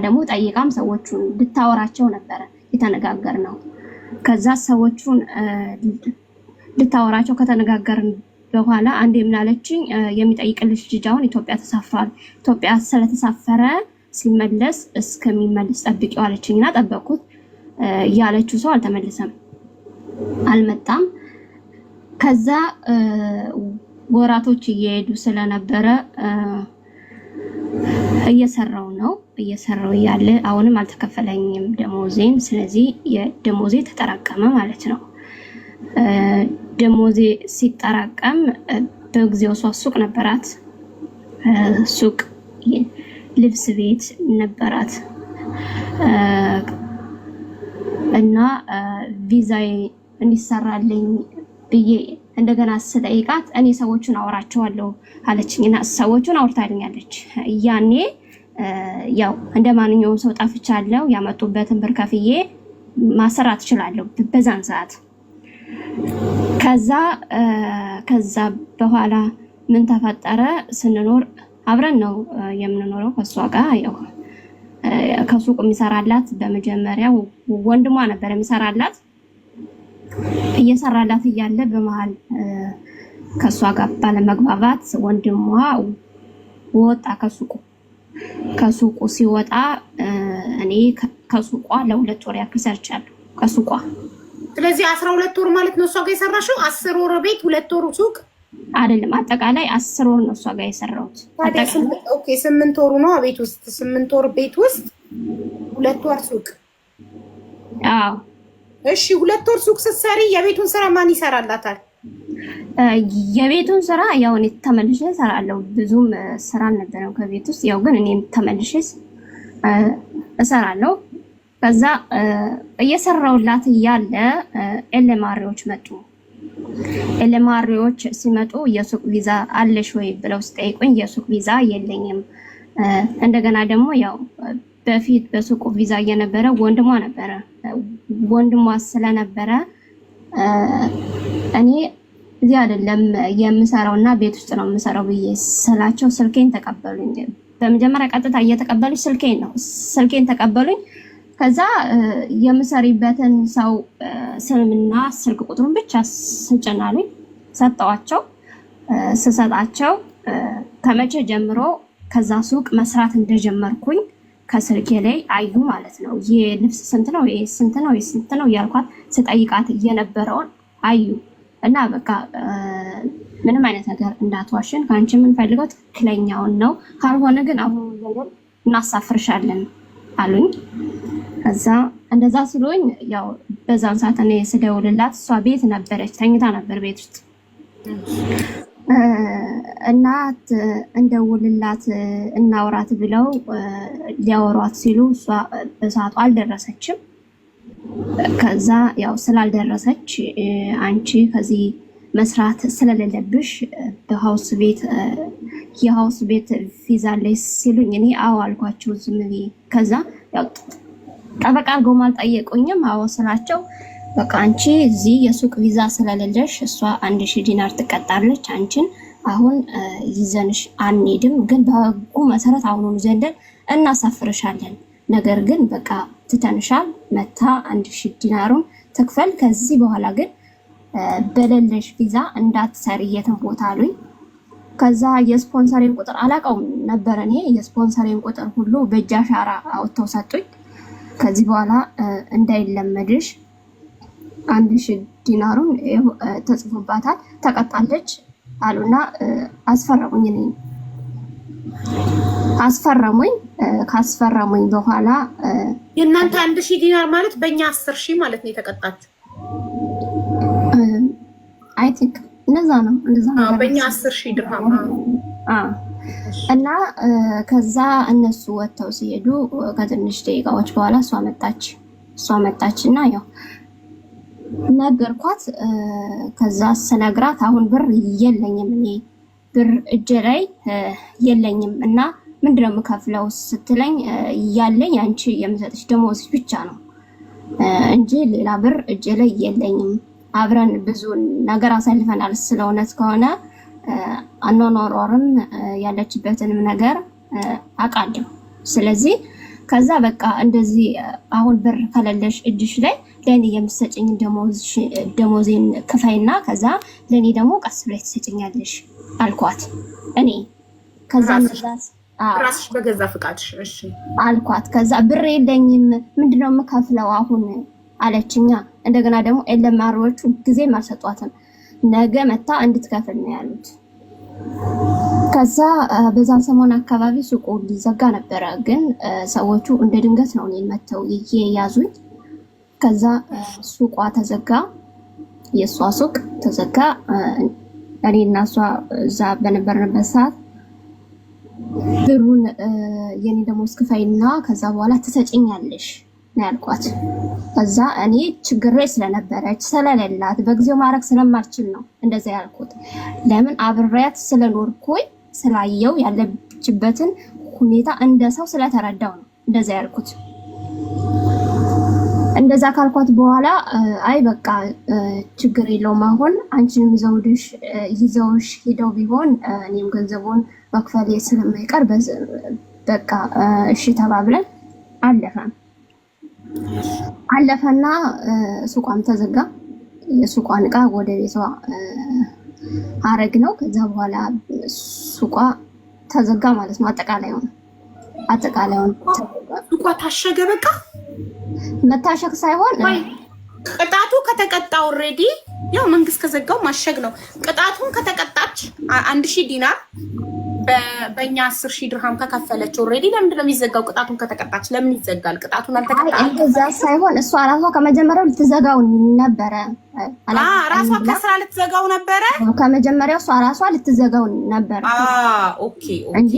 ደግሞ ጠይቃም ሰዎቹን ልታወራቸው ነበረ የተነጋገርነው። ከዛ ሰዎቹን ልታወራቸው ከተነጋገርን በኋላ አንዴ ምን አለችኝ፣ የሚጠይቅልሽ ልጅ አሁን ኢትዮጵያ ተሳፍሯል፣ ኢትዮጵያ ስለተሳፈረ ሲመለስ እስከሚመለስ ጠብቂው አለችኝና ጠበቁት። ያለችው ሰው አልተመለሰም፣ አልመጣም። ከዛ ወራቶች እየሄዱ ስለነበረ እየሰራው ያለ አሁንም አልተከፈለኝም ደሞዜን። ስለዚህ የደሞዜ ተጠራቀመ ማለት ነው። ደሞዜ ሲጠራቀም በጊዜው ሱቅ ነበራት፣ ሱቅ ልብስ ቤት ነበራት እና ቪዛ እንዲሰራልኝ ብዬ እንደገና ስጠይቃት እኔ ሰዎቹን አወራቸዋለሁ አለችኝና ሰዎቹን አውርታልኛለች። ያኔ ያው እንደማንኛውም ሰው ጠፍቻለሁ፣ ያመጡበትን ብር ከፍዬ ማሰራት እችላለሁ በዛን ሰዓት። ከዛ በኋላ ምን ተፈጠረ? ስንኖር አብረን ነው የምንኖረው ከሷ ጋር። ያው ከሱቅ የሚሰራላት በመጀመሪያው ወንድሟ ነበር የሚሰራላት። እየሰራላት እያለ በመሃል ከሷ ጋር ባለመግባባት ወንድሟ ወጣ ከሱቁ ሲወጣ እኔ ከሱቋ ለ2 ወር ያክል ሰርቻለሁ ከሱቋ። ስለዚህ 12 ወር ማለት ነው እሷ ጋር የሰራሽው? 10 ወር ቤት 2 ወር ሱቅ አይደለም፣ አጠቃላይ 10 ወር ነው እሷ ጋር የሰራሁት። ኦኬ 8 ወሩ ነው ቤት ውስጥ፣ 8 ወር ቤት ውስጥ 2 ወር ሱቅ። አዎ እሺ 2 ወር ሱቅ ስትሰሪ የቤቱን ስራ ማን ይሰራላታል? የቤቱን ስራ ያው እኔ ተመልሼ እሰራለሁ። ብዙም ስራ አልነበረም ከቤት ውስጥ፣ ያው ግን እኔም ተመልሼ እሰራለሁ። ከዛ እየሰራውላት እያለ ኤልማሪዎች መጡ። ኤልማሪዎች ሲመጡ የሱቅ ቪዛ አለሽ ወይ ብለው ሲጠይቁኝ የሱቅ ቪዛ የለኝም። እንደገና ደግሞ ያው በፊት በሱቁ ቪዛ እየነበረ ወንድሟ ነበረ። ወንድሟ ስለነበረ እኔ እዚህ አይደለም የምሰራውና ቤት ውስጥ ነው የምሰራው ብዬ ስላቸው ስልኬን ተቀበሉኝ። በመጀመሪያ ቀጥታ እየተቀበሉኝ ስልኬን ተቀበሉኝ። ከዛ የምሰሪበትን ሰው ስምና ስልክ ቁጥሩን ብቻ ስጭናሉኝ ሰጠዋቸው። ስሰጣቸው ከመቼ ጀምሮ ከዛ ሱቅ መስራት እንደጀመርኩኝ ከስልኬ ላይ አዩ ማለት ነው። የልብስ ስንት ነው ስንት ነው እያልኳት ስጠይቃት የነበረውን አዩ እና በቃ ምንም አይነት ነገር እንዳትዋሽን፣ ከአንቺ የምንፈልገው ትክክለኛውን ነው፣ ካልሆነ ግን አሁን ነገር እናሳፍርሻለን አሉኝ። ከዛ እንደዛ ሲሉኝ ያው በዛን ሰዓት እኔ ስደውልላት እሷ ቤት ነበረች፣ ተኝታ ነበር ቤት ውስጥ። እናት እንደውልላት እናውራት ብለው ሊያወሯት ሲሉ እሷ በሰዓቱ አልደረሰችም። ከዛ ያው ስላልደረሰች አንቺ ከዚህ መስራት ስለሌለብሽ የሃውስ ቤት ቪዛ ላይ ሲሉኝ እኔ አዎ አልኳቸው ዝም ብዬ። ከዛ ያው ጠበቃ አድርገው አልጠየቁኝም። አዎ ስላቸው በቃ አንቺ እዚህ የሱቅ ቪዛ ስለሌለሽ እሷ 1000 ዲናር ትቀጣለች፣ አንቺን አሁን ይዘንሽ አንሄድም፣ ግን በህጉ መሰረት አሁኑን ዘንደን እናሳፍርሻለን። ነገር ግን በቃ ትተንሻል፣ መታ 1000 ዲናሩን ትክፈል። ከዚህ በኋላ ግን በሌለሽ ቪዛ እንዳትሰሪ የትም ቦታ አሉኝ። ከዛ የስፖንሰሬን ቁጥር አላውቀውም ነበር እኔ። የስፖንሰሬን ቁጥር ሁሉ በእጅ አሻራ አውጥተው ሰጡኝ። ከዚህ በኋላ እንዳይለመድሽ 1000 ዲናሩን ተጽፎባታል፣ ተቀጣለች አሉና አስፈረሙኝ። ካስፈረሙኝ በኋላ የእናንተ 1000 ዲናር ማለት በእኛ 10000 ማለት ነው የተቀጣችው። አይ ቲንክ እንደዛ ነው። በእኛ 10000 ድርሃም። እና ከዛ እነሱ ወጥተው ሲሄዱ ከትንሽ ደቂቃዎች በኋላ እሷ መጣችና ያው ነገርኳት። ከዛ ስነግራት አሁን ብር የለኝም፣ እኔ ብር እጄ ላይ የለኝም እና ምንድነው የምከፍለው ስትለኝ ያለኝ አንቺ የምሰጥሽ ደሞዝ ብቻ ነው እንጂ ሌላ ብር እጄ ላይ የለኝም። አብረን ብዙ ነገር አሳልፈናል። ስለ እውነት ከሆነ አኗኗሯም ያለችበትንም ነገር አውቃለሁ። ስለዚህ ከዛ በቃ እንደዚህ አሁን ብር ከሌለሽ እጅሽ ላይ ለኔ የምትሰጪኝ ደሞዜን ክፈይና ከዛ ለኔ ደግሞ ቀስ ብለሽ ትሰጪኛለሽ አልኳት። እኔ ከዛ ራስሽ በገዛ ፍቃድሽ እሺ አልኳት። ከዛ ብር የለኝም ምንድነው የምከፍለው አሁን አለችኛ። እንደገና ደግሞ ኤለማሮቹ ጊዜ አልሰጧትም። ነገ መታ እንድትከፍል ነው ያሉት። ከዛ በዛን ሰሞን አካባቢ ሱቁ ሊዘጋ ነበረ፣ ግን ሰዎቹ እንደ ድንገት ነው እኔን መተው የያዙኝ። ከዛ ሱቋ ተዘጋ፣ የእሷ ሱቅ ተዘጋ። እኔ እና እሷ እዛ በነበርንበት ሰዓት ብሩን የኔ ደሞዝ ክፈይና ከዛ በኋላ ትሰጪኛለሽ ነው ያልኳት። ከዛ እኔ ችግር ላይ ስለነበረች ስለሌላት በጊዜው ማድረግ ስለማልችል ነው እንደዛ ያልኩት። ለምን አብሬያት ስለኖርኩኝ ስላየው ያለችበትን ሁኔታ እንደ ሰው ስለተረዳው ነው እንደዛ ያልኩት። እንደዛ ካልኳት በኋላ አይ በቃ ችግር የለውም አሁን አንቺንም ይዘውሽ ሄደው ቢሆን እኔም ገንዘቡን መክፈል ስለማይቀር በቃ እሺ ተባብለን አለፈና ሱቋም ተዘጋ። የሱቋን እቃ ወደ ቤቷ አረግ ነው። ከዛ በኋላ ሱቋ ተዘጋ ማለት ነው። አጠቃላዩን ሱቋ ታሸገ። በቃ መታሸግ ሳይሆን ቅጣቱ ከተቀጣ ኦልሬዲ ያው መንግስት ከዘጋው ማሸግ ነው። ቅጣቱን ከተቀጣች 1000 ዲናር በእኛ 10000 ድርሃም ከከፈለች ኦልሬዲ ለምንድን ነው የሚዘጋው? ቅጣቱን ከተቀጣች ለምን ይዘጋል? ቅጣቱን አልተቀጣም። እንደዛ ሳይሆን እሷ ራሷ ከመጀመሪያው ልትዘጋው ነበረ። ራሷ ከስራ ልትዘጋው ነበረ። ከመጀመሪያው እሷ ራሷ ልትዘጋው ነበረ። ኦኬ እንጂ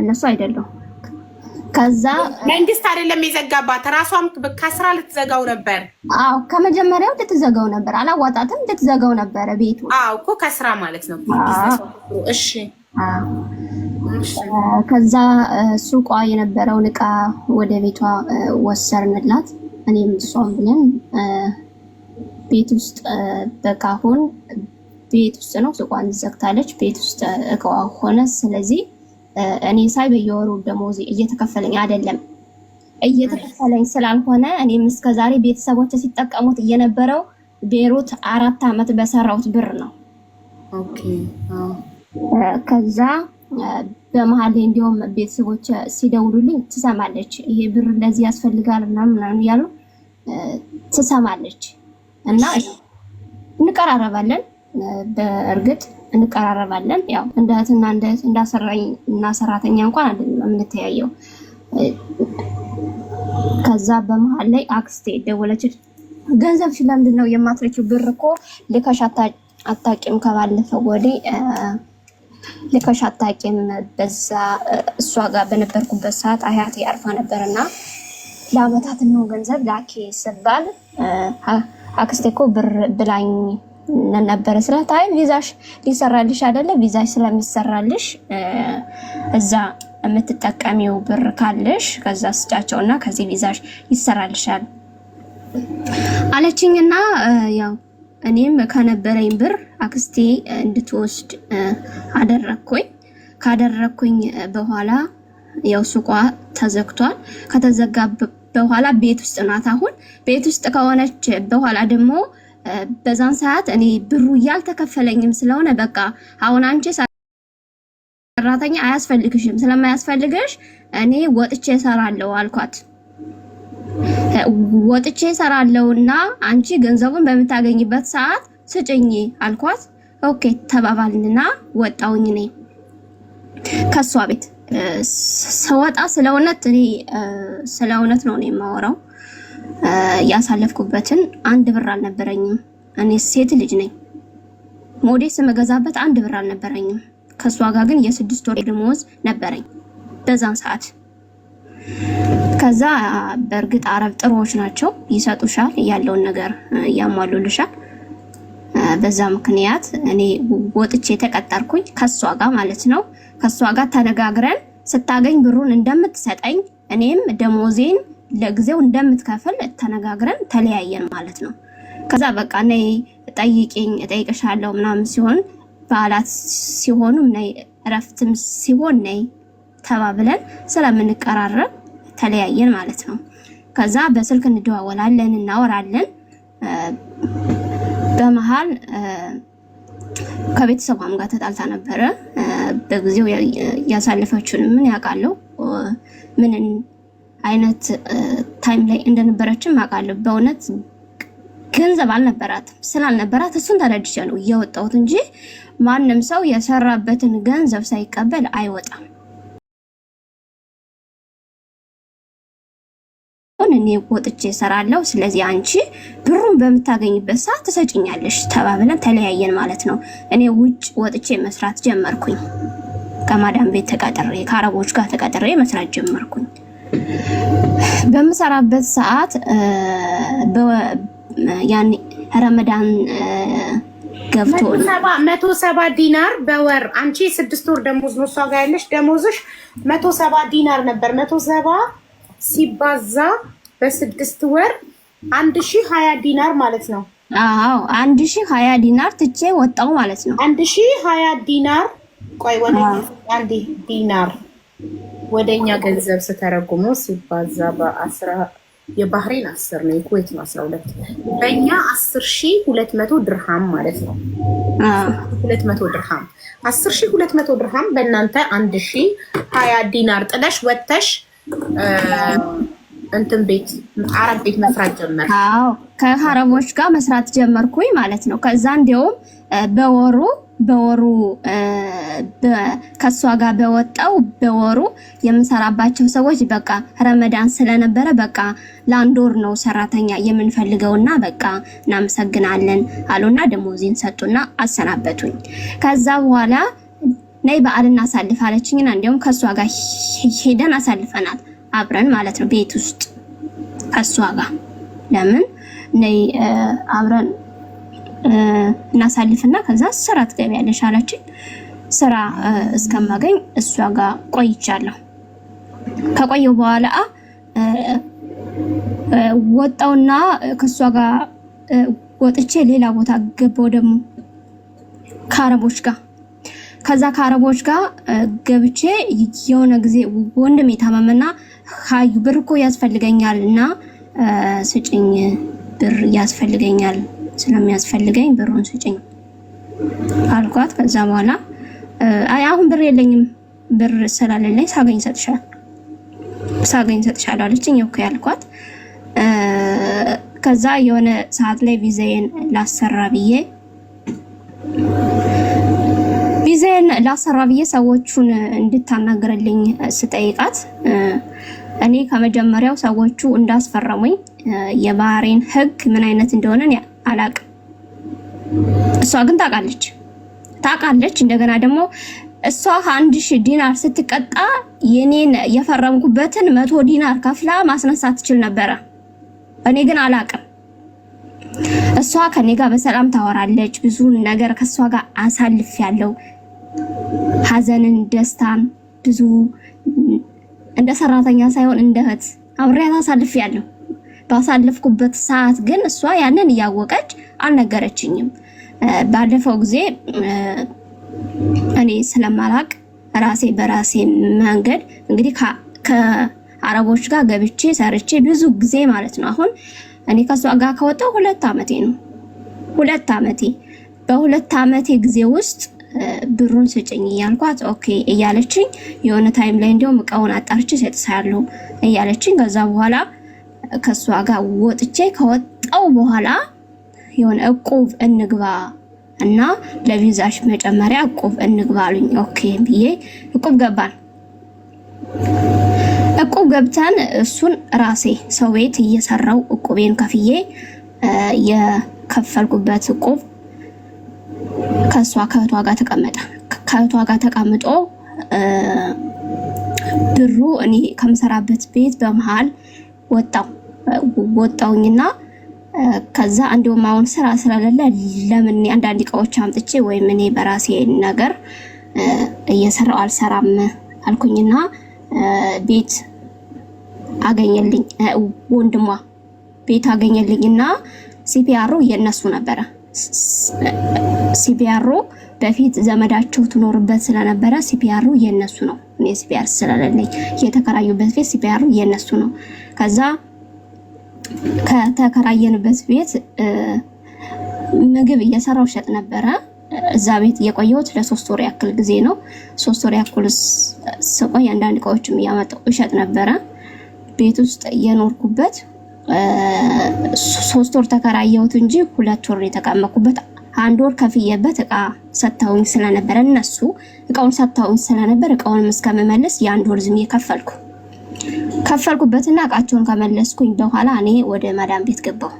እነሱ አይደሉም። ከዛ መንግስት አይደለም የዘጋባት፣ ራሷም ከስራ ልትዘጋው ነበር። ከመጀመሪያው ልትዘጋው ነበር። አላዋጣትም፣ ልትዘጋው ነበረ ቤቱ። እኮ ከስራ ማለት ነው። እሺ ከዛ ሱቋ የነበረውን እቃ ወደ ቤቷ ወሰርንላት። እኔም እሷም ብለን ቤት ውስጥ በቃ አሁን ቤት ውስጥ ነው። ሱቋን ዘግታለች፣ ቤት ውስጥ እቃዋ ሆነ። ስለዚህ እኔ ሳይ በየወሩ ደሞዝ እየተከፈለኝ አይደለም። እየተከፈለኝ ስላልሆነ እኔም እስከዛሬ ቤተሰቦች ሲጠቀሙት እየነበረው ቤሩት 4 ዓመት በሰራሁት ብር ነው። ኦኬ ከዛ በመሀል ላይ እንዲሁም ቤተሰቦች ሲደውሉልኝ ትሰማለች። ይሄ ብር እንደዚህ ያስፈልጋል ምናምን እያሉ ትሰማለች። እና እንቀራረባለን፣ በእርግጥ እንቀራረባለን። ያው እንደ እህትና እንዳሰራኝ እና ሰራተኛ እንኳን አይደለም የምንተያየው። ከዛ በመሀል ላይ አክስቴ ደወለች። ገንዘብሽ ለምንድን ነው የማትረቺው? ብር እኮ ልከሽ አታውቂም፣ ከባለፈው ወዲህ ልከሽ አታውቂም። በዛ እሷ ጋር በነበርኩበት ሰዓት አያቴ አርፋ ነበርና ለአመታት ነው ገንዘብ ላኪ ስባል አክስቴ እኮ ብር ብላኝ ነበረ ስላት፣ አይ ቪዛሽ ሊሰራልሽ አይደለ? ቪዛሽ ስለሚሰራልሽ እዛ የምትጠቀሚው ብር ካለሽ ከዛ ስጫቸውና ከዚህ ቪዛሽ ይሰራልሻል አለችኝና ያው እኔም ከነበረኝ ብር አክስቴ እንድትወስድ ካደረኩኝ በኋላ ያው ሱቋ ተዘግቷል። ከተዘጋ በኋላ ቤት ውስጥ ናት። አሁን ቤት ውስጥ ከሆነች በኋላ ደግሞ በዛን ሰዓት እኔ ብሩ ያልተከፈለኝም ስለሆነ በቃ አሁን አንቺ ሰራተኛ አያስፈልግሽም፣ ስለማያስፈልግሽ እኔ ወጥቼ እሰራለሁ አልኳት። ወጥቼ እሰራለሁና አንቺ ገንዘቡን በምታገኝበት ሰዓት ስጭኝ አልኳት። ኦኬ ተባባልንና ወጣውኝ። እኔ ከሷ ቤት ስወጣ ስለ እውነት ነው የማወራው። ያሳለፍኩበትን 1 ብር አልነበረኝም። እኔ ሴት ልጅ ነኝ። ሞዴስ የምገዛበት 1 ብር አልነበረኝም። ከሷ ጋር ግን የ6 ወር ደሞዝ ነበረኝ በዛን ሰዓት። ከዛ በእርግጥ አረብ ጥሩዎች ናቸው፣ ይሰጡሻል፣ ያለውን ነገር ያሟሉልሻል። በዛ ምክንያት እኔ ወጥቼ ተቀጠርኩኝ ከሷ ጋር ማለት ነው። ከሷ ጋር ተነጋግረን ስታገኝ ብሩን እንደምትሰጠኝ እኔም ደሞዜን ለጊዜው እንደምትከፍል ተነጋግረን ተለያየን ማለት ነው። ከዛ በቃ ነይ ጠይቂኝ እጠይቅሻለሁ ምናምን ሲሆን በዓላት ሲሆኑ ነይ እረፍትም ሲሆን ነይ ተባብለን ስለምንቀራረብ ተለያየን ማለት ነው። ከዛ በስልክ እንደዋወላለን እናወራለን። በመሃል ከቤተሰቧም ጋር ተጣልታ ነበረ። በጊዜው ያሳለፈችውን ምን ያውቃለሁ፣ ምን አይነት ታይም ላይ እንደነበረችም አውቃለሁ። በእውነት ገንዘብ አልነበራትም። ስላልነበራት እሱን ተረድቼ ነው እየወጣሁት እንጂ ማንም ሰው የሰራበትን ገንዘብ ሳይቀበል አይወጣም። እኔ ወጥቼ እሰራለሁ፣ ስለዚህ አንቺ ብሩን በምታገኝበት ሰዓት ትሰጪኛለሽ ተባብለን ተለያየን ማለት ነው። እኔ ውጭ ወጥቼ መስራት ጀመርኩኝ። ከማዳም ቤት ተቀጥሬ ከአረቦች ጋር ተቀጥሬ መስራት ጀመርኩኝ። በምሰራበት ሰዓት ያኔ ረመዳን ገብቶ 170 ዲናር በወር አንቺ 6 ወር ደሞዝ ነው እሷ ጋር ያለሽ ደሞዝሽ 170 ዲናር ነበር። 170 ሲባዛ በ6 ወር 1020 ዲናር ማለት ነው። አዎ 1020 ዲናር ትቼ ወጣው ማለት ነው። 1020 ዲናር ቆይ ወደ አንዴ ዲናር ወደኛ ገንዘብ ስተረጉመው ሲባዛ በ10 የባህሬን 10 ነው፣ የኩዌት ነው 12፣ በእኛ 10200 ድርሃም ማለት ነው። 200 ድርሃም 10200 ድርሃም በእናንተ 1020 ዲናር ጥለሽ ወጥተሽ እንትን ቤት አረብ ቤት መስራት ጀመር። አዎ ከአረቦች ጋር መስራት ጀመርኩኝ ማለት ነው። ከዛ እንደውም በወሩ ከሷ ጋር በወሩ የምሰራባቸው ሰዎች በቃ ረመዳን ስለነበረ በቃ ለአንድ ወር ነው ሰራተኛ የምንፈልገውና በቃ እናመሰግናለን አሉና ደሞዜን ሰጡና አሰናበቱኝ። ከዛ በኋላ ነይ በዓል እናሳልፍ አለችኝና እንደውም ከሷ ጋር ሄደን አሳልፈናል አብረን ማለት ነው። ቤት ውስጥ ከሷ ጋር ለምን ነይ አብረን እናሳልፍና ከዛ ስራ ትገቢያለሽ አለችኝ። ስራ እስከማገኝ እሷ ጋር ቆይቻለሁ። ከቆየው በኋላ ወጣውና ከሷ ጋር ወጥቼ ሌላ ቦታ ገባው ደግሞ ከአረቦች ጋር። ከዛ ከአረቦች ጋር ገብቼ የሆነ ጊዜ ወንድም የታመመና ሀዩ ብር እኮ ያስፈልገኛልና ስጭኝ፣ ብር ያስፈልገኛል፣ ስለሚያስፈልገኝ ብሩን ስጭኝ አልኳት። ከዛ በኋላ አይ አሁን ብር የለኝም፣ ብር ስላለኝ ሳገኝ ሰጥሻለሁ አለችኝ። ኦኬ አልኳት። ከዛ የሆነ ሰዓት ላይ ቪዛዬን ላሰራ ብዬ ሰዎቹን እንድታናገርልኝ ስጠይቃት እኔ ከመጀመሪያው ሰዎቹ እንዳስፈረሙኝ የባህሬን ሕግ ምን አይነት እንደሆነ አላቅም። እሷ ግን ታውቃለች። እንደገና ደግሞ እሷ 1000 ዲናር ስትቀጣ የኔን የፈረምኩበትን 100 ዲናር ከፍላ ማስነሳት ትችል ነበረ። እኔ ግን አላቅም። እሷ ከኔ ጋር በሰላም ታወራለች። ብዙ ነገር ከሷ ጋር አሳልፌያለሁ። ሐዘንን፣ ደስታን ብዙ እንደ ሰራተኛ ሳይሆን እንደ እህት አብሬያት አሳልፌያለሁ። ባሳለፍኩበት ሰዓት ግን እሷ ያንን እያወቀች አልነገረችኝም። ባለፈው ጊዜ እኔ ስለማላቅ በራሴ መንገድ እንግዲህ ከአረቦች ጋር ገብቼ ሰርቼ ብዙ ጊዜ ማለት ነው። አሁን እኔ ከሷ ጋር ከወጣሁ 2 ዓመቴ ነው። 2 ዓመቴ በ2 ዓመቴ ጊዜ ውስጥ ብሩን ስጭኝ እያልኳት ኦኬ እያለችኝ የሆነ ታይም ላይ እንደውም እቃውን አጣርቼ ሰጥቻለሁ እያለችኝ ከዛ በኋላ ከሷ ጋር ወጥቼ ከወጣው በኋላ የሆነ እቁብ እንግባ እና ለቪዛሽ መጨመሪያ እቁብ እንግባ አሉኝ። ኦኬ ብዬ እቁብ ገባን። እቁብ ገብተን እሱን ራሴ ሰው ቤት እየሰራው እቁቤን ከፍዬ የከፈልኩበት እቁብ ከሷ ከእህቷ ጋር ተቀምጦ ብሩ እኔ ከምሰራበት ቤት በመሃል ወጣውኝና ከዛ እንደውም አሁን ስራ ስለሌለ ለምን አንዳንድ እቃዎች አምጥቼ ወይም እኔ በራሴ ነገር እየሰራው አልሰራም አልኩኝና ቤት አገኘልኝ። ወንድሟ ቤት አገኘልኝና ሲፒአሩ የነሱ ነበረ። ሲፒአሩ በፊት ዘመዳቸው ትኖርበት ስለነበረ ሲፒአሩ የነሱ ነው። እኔ ሲፒአር ስለሌለኝ የተከራዩበት ቤት ሲፒአሩ የነሱ ነው። ከዛ ከተከራየንበት ቤት ምግብ እየሰራው ሸጥ ነበረ። እዛ ቤት የቆየሁት ለ3 ወር ያክል ጊዜ ነው። 3 ወር ያክል ስቆይ አንዳንድ እቃዎችም እያመጣሁ እሸጥ ነበረ። ቤት ውስጥ የኖርኩበት 3 ወር ተከራየሁት እንጂ 2 ወር የተቀመጥኩበት። 1 ወር ከፍዬበት እቃ ሰጥተውኝ ስለነበረ እነሱ እቃውን ሰጥተውኝ ስለነበር እቃውንም እስከመመለስ የ1 ወር ዝም ከፈልኩበትና እቃቸውን ከመለስኩኝ በኋላ እኔ ወደ ማዳም ቤት ገባሁ።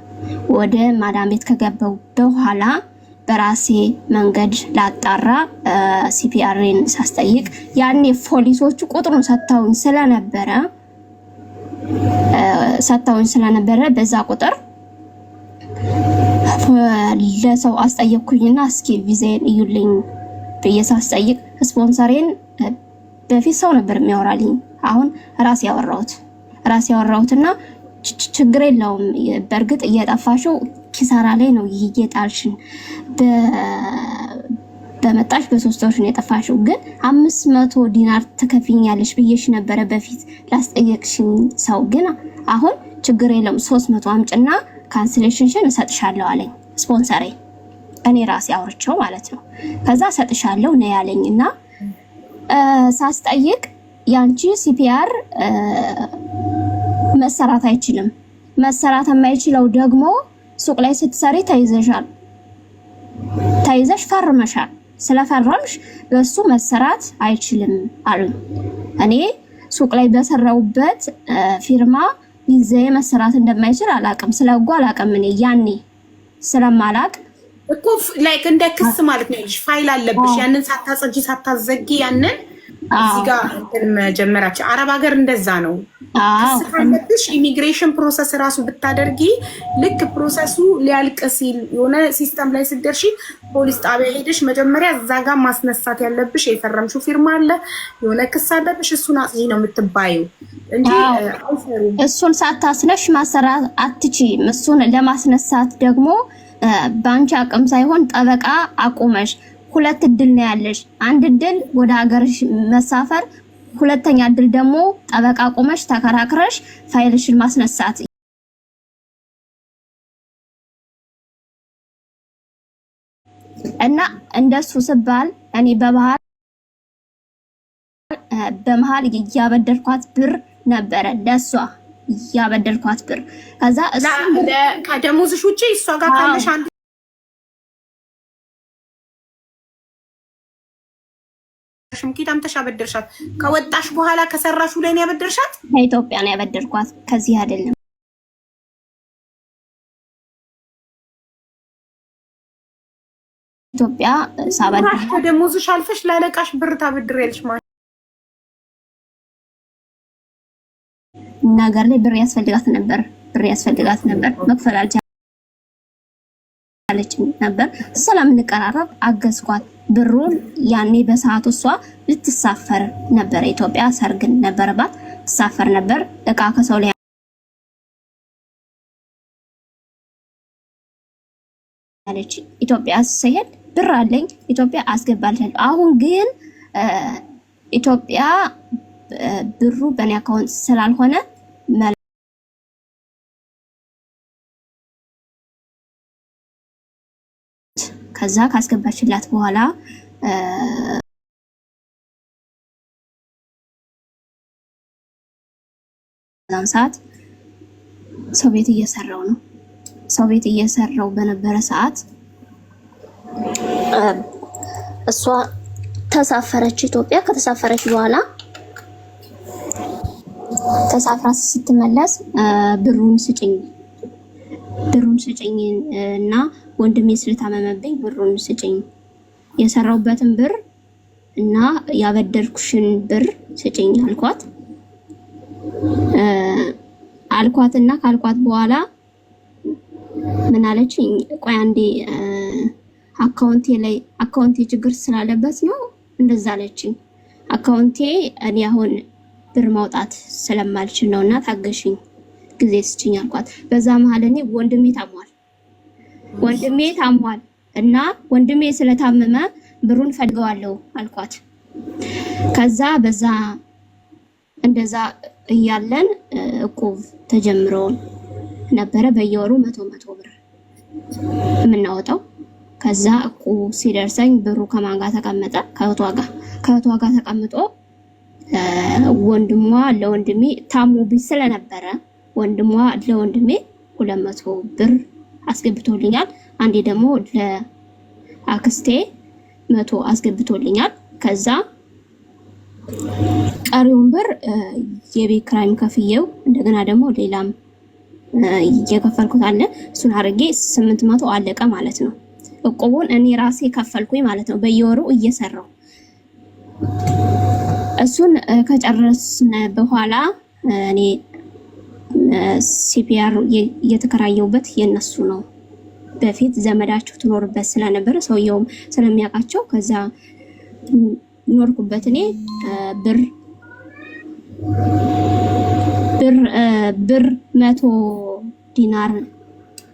ወደ ማዳም ቤት ከገባሁ በኋላ በራሴ መንገድ ላጣራ ሲፒአርን ሳስጠይቅ ያኔ ፖሊሶቹ ቁጥሩን ሰጥተውኝ ስለነበረ በዛ ቁጥር ለሰው አስጠየቅኩኝና እስኪ ቪዛዬን እዩልኝ ብዬ ሳስጠይቅ ስፖንሰሬን በፊት ሰው ነበር የሚያወራልኝ። አሁን ራሴ ያወራሁትና ችግር የለውም በእርግጥ እየጠፋሽው ኪሳራ ላይ ነው እየጣልሽን በመጣሽ በ3 ወር ነው የጠፋሽው፣ ግን 500 ዲናር ትከፍኛለሽ ብዬሽ ነበረ በፊት ላስጠየቅሽኝ ሰው። ግን አሁን ችግር የለውም 300 አምጭና ካንስሌሽንሽን እሰጥሻለሁ አለኝ ስፖንሰሬ። እኔ ራሴ አውርቼው ማለት ነው። ከዛ እሰጥሻለሁ ነው ያለኝና ሳስጠይቅ ያንቺ ሲፒአር መሰራት አይችልም። መሰራት የማይችለው ደግሞ ሱቅ ላይ ስትሰሪ ተይዘሽ ፈርመሻል። ስለፈረምሽ በሱ መሰራት አይችልም አሉኝ። እኔ ሱቅ ላይ በሰራውበት ፊርማ ቪዛዬ መሰራት እንደማይችል አላቅም። ስለጓ አላቅም። እኔ ያኔ ስለማላቅ እኮ ላይክ እንደ ክስ ማለት ነው። ፋይል አለብሽ። ያንን ሳታጸጂ ሳታዘጊ ያንን እዚህ ጋር መጀመራቸው አረብ ሀገር እንደዛ ነው። ክስ ካለብሽ ኢሚግሬሽን ፕሮሰስ ራሱ ብታደርጊ ልክ ፕሮሰሱ ሊያልቅ ሲል የሆነ ሲስተም ላይ ስትደርሺ ፖሊስ ጣቢያ ሄደሽ መጀመሪያ እዛ ጋር ማስነሳት ያለብሽ የፈረምሽው ፊርማ አለ፣ የሆነ ክስ አለብሽ። እሱን አጽጂ ነው የምትባዩ እንጂ እሱን ሳታስነሽ ማሰራት አትችይም። እሱን ለማስነሳት ደግሞ ባንቺ አቅም ሳይሆን ጠበቃ አቁመሽ 2 እድል ነው ያለሽ። 1 እድል ወደ ሀገርሽ መሳፈር፣ 2ኛ እድል ደግሞ ጠበቃ አቁመሽ ተከራክረሽ ፋይልሽን ማስነሳት። እና እንደሱ ስባል እኔ በመሃል ያበደርኳት ብር ነበረ ለሷ ያበደርኳት ብር። ከዛ እሱ ከደሞዝሽ ውጪ እሷ ጋር ካለሽ አንድ ሽምኪታም ተሻበደርሻት ከወጣሽ በኋላ ከሰራሹ ላይ ነው ያበደርሻት። ከኢትዮጵያ ነው ያበደርኳት ከዚህ አይደለም። ኢትዮጵያ ሳበደር ከደሞዝሽ አልፈሽ ላለቃሽ ብር ታበድሪያለሽ ማለት ነገር ላይ ብር ያስፈልጋት ነበር መክፈል አልቻለችም ነበር። ሰላም እንቀራረብ አገዝኳት። ብሩን ያኔ በሰዓቱ እሷ ልትሳፈር ነበር። ኢትዮጵያ ሰርግን ነበረባት ትሳፈር ነበር። እቃ ከሰው ላይ ያለች ኢትዮጵያ ሲሄድ ብር አለኝ ኢትዮጵያ አስገባልኝ። አሁን ግን ኢትዮጵያ ብሩ በእኔ አካውንት ስላልሆነ ከዛ ካስገባችላት በኋላ ዛን ሰዓት ሰው ቤት እየሰራው ነው። ሰው ቤት እየሰራው በነበረ ሰዓት እሷ ተሳፈረች ኢትዮጵያ። ከተሳፈረች በኋላ ተሳፍራ ስትመለስ ብሩን ስጭኝ እና ወንድሜ ስለታመመብኝ ብሩን ስጭኝ፣ የሰራውበትን ብር እና ያበደርኩሽን ብር ስጭኝ አልኳትና ካልኳት በኋላ ምን አለችኝ? ቆይ አንዴ አካውንቴ ችግር ስላለበት ነው እንደዛ አለችኝ። አካውንቴ እኔ አሁን ብር ማውጣት ስለማልችል ነውና ታገሽኝ፣ ጊዜ ስጭኝ አልኳት። በዛ መሀል እኔ ወንድሜ ታሟል። እና ወንድሜ ስለታመመ ብሩን ፈልገዋለሁ አልኳት። ከዛ በዛ እንደዛ እያለን እቁብ ተጀምሮ ነበረ በየወሩ 100 ብር የምናወጣው። ከዛ እቁብ ሲደርሰኝ ብሩ ከማን ጋር ተቀመጠ? ከእህቷ ጋር ተቀምጦ ወንድሟ ለወንድሜ ታሞብኝ ስለነበረ ወንድሟ ለወንድሜ 200 ብር አስገብቶልኛል። አንዴ ደግሞ ለአክስቴ 100 አስገብቶልኛል። ከዛ ቀሪውን ብር የቤት ኪራይም ከፍዬው እንደገና ደግሞ ሌላም እየከፈልኩት አለ። እሱን አድርጌ 800 አለቀ ማለት ነው። እቁቡን እኔ ራሴ ከፈልኩኝ ማለት ነው በየወሩ እየሰራው። እሱን ከጨረስን በኋላ እኔ ሲፒአር የተከራየውበት የነሱ ነው። በፊት ዘመዳቸው ትኖርበት ስለነበረ ሰውየውም ስለሚያውቃቸው ከዛ ኖርኩበት። እኔ ብር 100 ዲናር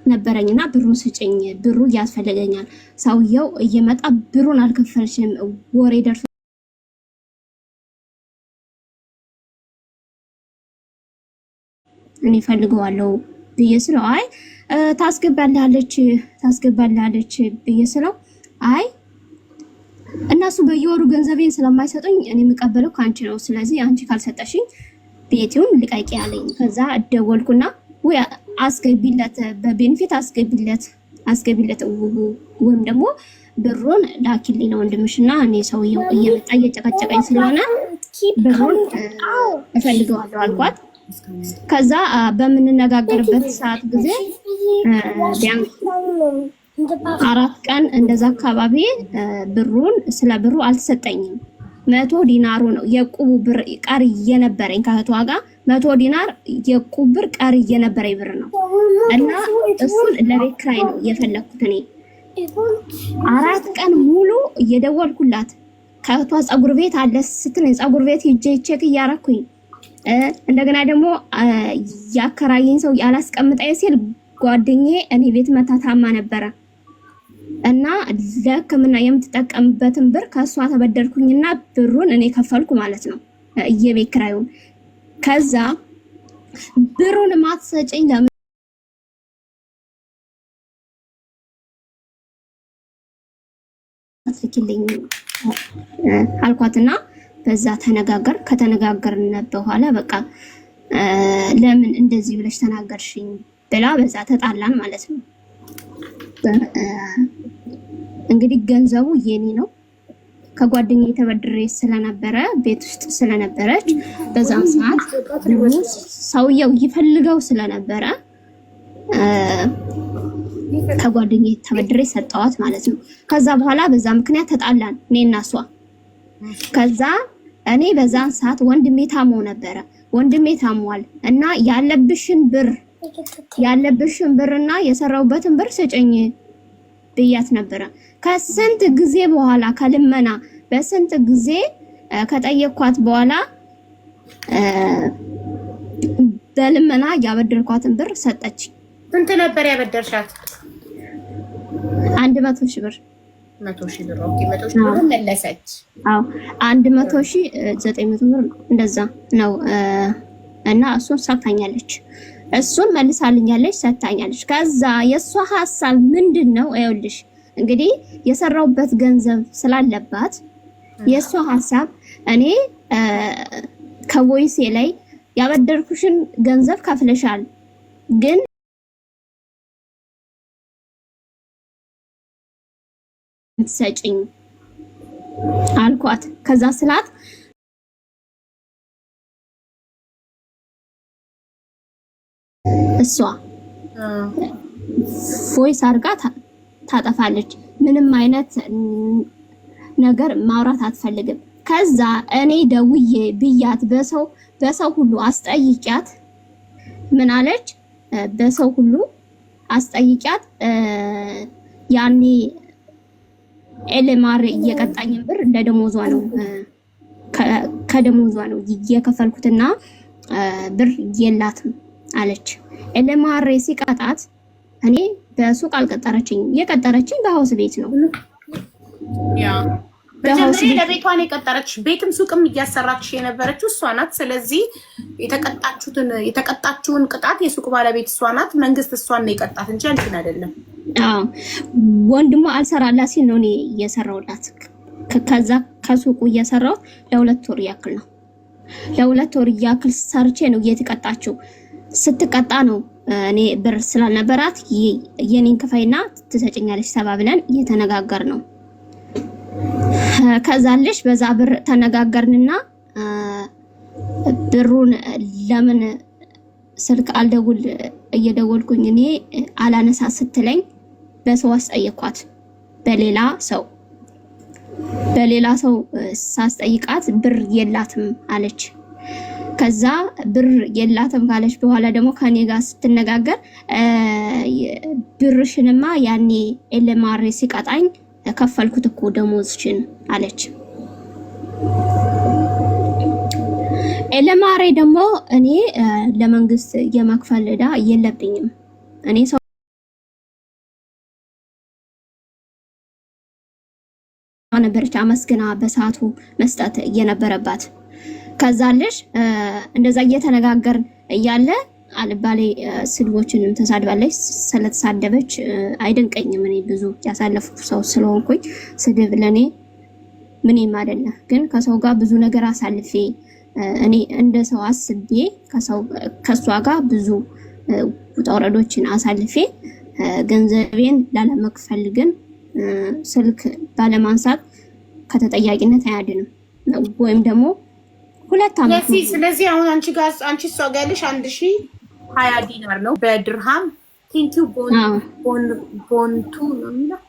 ነበረኝና ብሩን ስጭኝ፣ ብሩ ያስፈልገኛል። ሰውየው እየመጣ ብሩን አልከፈልሽም ወሬ ደርሶ እኔ ፈልገዋለሁ ብዬ ስለው አይ ታስገባላለች ብዬ ስለው አይ እነሱ በየወሩ ገንዘቤን ስለማይሰጡኝ እኔ የምቀበለው ካንቺ ነው። ስለዚህ አንቺ ካልሰጠሽኝ ቤቴውን ልቀቂ አለኝ። ከዛ ደወልኩና ወይ አስገቢለት፣ በቤንፊት አስገቢለት ወይም ደግሞ ብሩን ላኪልኝ ነው ወንድምሽና እኔ ሰውየው እየመጣ እየጨቀጨቀኝ ስለሆነ ብሩን እፈልገዋለሁ አልኳት። ከዛ በምንነጋገርበት ሰዓት ጊዜ ቢያንስ 4 ቀን እንደዛ አካባቢ ስለ ብሩ አልተሰጠኝም። 100 ዲናሩ ነው የቁቡ ብር ቀሪ የነበረኝ ከእህቷ ጋር 100 ዲናር የቁብ ብር ቀሪ የነበረኝ ብር ነው እና እሱን ለቤት ኪራይ ነው የፈለኩት። እኔ 4 ቀን ሙሉ እየደወልኩላት ከእህቷ ፀጉር ቤት አለ ስትለኝ ፀጉር ቤት ሂጄ ቼክ እያረኩኝ እንደገና ደግሞ ያከራየኝ ሰው ያላስቀምጠኝ ሲል ጓደኛዬ እኔ ቤት መታ ታማ ነበረ እና ለሕክምና የምትጠቀምበትን ብር ከሷ ተበደርኩኝና ብሩን እኔ ከፈልኩ ማለት ነው የቤት ኪራዩን። ከዛ ብሩን ማትሰጪኝ ለምን አትልኪልኝ አልኳትና በዛ ከተነጋገርን በኋላ በቃ ለምን እንደዚህ ብለሽ ተናገርሽኝ ብላ በዛ ተጣላን ማለት ነው። እንግዲህ ገንዘቡ የኔ ነው። ከጓደኛዬ ተበድሬ ስለነበረ ቤት ውስጥ ስለነበረች በዛም ሰዓት ሰውየው ይፈልገው ስለነበረ ከጓደኛዬ ተበድሬ ሰጠዋት ማለት ነው። ከዛ በኋላ በዛ ምክንያት ተጣላን እኔና እሷ። ከዛ እኔ በዛን ሰዓት ወንድሜ ታሞ ነበረ። ወንድሜ ታሟል እና ያለብሽን ብርና የሰራውበትን ብር ስጭኝ ብያት ነበረ። ከስንት ጊዜ በኋላ ከልመና በስንት ጊዜ ከጠየኳት በኋላ በልመና ያበደርኳትን ብር ሰጠች። ስንት ነበር ያበደርሻት? 100 ሺህ ብር። 100 ሺህ ብር። ኦኬ 100 ሺህ ብር መለሰች። አዎ 100,900 ብር እንደዛ ነው እና እሱን ሰጥታኛለች። እሱን መልሳልኛለች፣ ሰጥታኛለች። ከዛ የሷ ሐሳብ ምንድነው? አይውልሽ እንግዲህ የሰራውበት ገንዘብ ስላለባት የሷ ሐሳብ እኔ ከቮይሴ ላይ ያበደርኩሽን ገንዘብ ከፍለሻል ግን ሰጪኝ አልኳት። ከዛ ስላት እሷ ቮይስ አድርጋ ታጠፋለች። ምንም አይነት ነገር ማውራት አትፈልግም። ከዛ እኔ ደውዬ ብያት በሰው ሁሉ አስጠይቂያት ምን አለች? በሰው ሁሉ አስጠይቂያት ያኔ ኤልማር እየቀጣኝን ብር ለደሞዟ ነው ከደሞዟ ነው የከፈልኩትና ብር የላትም አለች። ኤልማር ሲቀጣት እኔ በሱቅ አልቀጠረችኝም። የቀጠረችኝ በሀውስ ቤት ነው። ያ መጀመሪያ ለቤቷን የቀጠረች ቤትም ሱቅም እያሰራች የነበረችው እሷ ናት። ስለዚህ የተቀጣችውን ቅጣት የሱቅ ባለቤት እሷ ናት። መንግስት እሷን ነው የቀጣት እንጂ አንቺን አይደለም። ወንድሟ አልሰራላት ሲል ነው እኔ እየሰራሁላት። ከዛ ከሱቁ እየሰራሁት ለ2 ወር ያክል ነው። ለ2 ወር ያክል ሰርቼ ነው እየተቀጣችው። ስትቀጣ ነው እኔ ብር ስላልነበራት የኔን ክፈይና ትሰጭኛለሽ ተባብለን እየተነጋገር ነው። ከዛልሽ በዛ ብር ተነጋገርንና ብሩን ለምን ስልክ አልደውል እየደወልኩኝ እኔ አላነሳ ስትለኝ በሰው አስጠየኳት። በሌላ ሰው ሳስጠይቃት ብር የላትም አለች። ከዛ ብር የላትም ካለች በኋላ ደግሞ ከኔ ጋር ስትነጋገር ብርሽንማ ያኔ ኤልማሬ ሲቀጣኝ ከፈልኩት እኮ ደሞዝሽን አለች። ኤልማሬ ደግሞ እኔ ለመንግስት የመክፈል ዕዳ የለብኝም። እኔ ሰው ነበረች አመስግና በሰዓቱ መስጠት የነበረባት። ከዛልሽ እንደዛ እየተነጋገርን እያለ አልባሌ ስድቦችንም ተሳድባለች። ስለተሳደበች አይደንቀኝም። እኔ ብዙ ያሳለፍኩ ሰው ስለሆንኩኝ ስድብ ለኔ ምንም አይደለም። ግን ከሰው ጋር ብዙ ነገር አሳልፌ እኔ እንደ ሰው አስቤ ከሷ ጋር ብዙ ውጣ ውረዶችን አሳልፌ ገንዘቤን ላለመክፈል ግን ስልክ ባለማንሳት ከተጠያቂነት አያድንም ወይም ደግሞ 2 አመት። ስለዚህ አሁን አንቺ እሷ ጋር ያለሽ 1020 ዲናር ነው በድርሃም ቲንኪው ቦንቱ ነው የሚለው።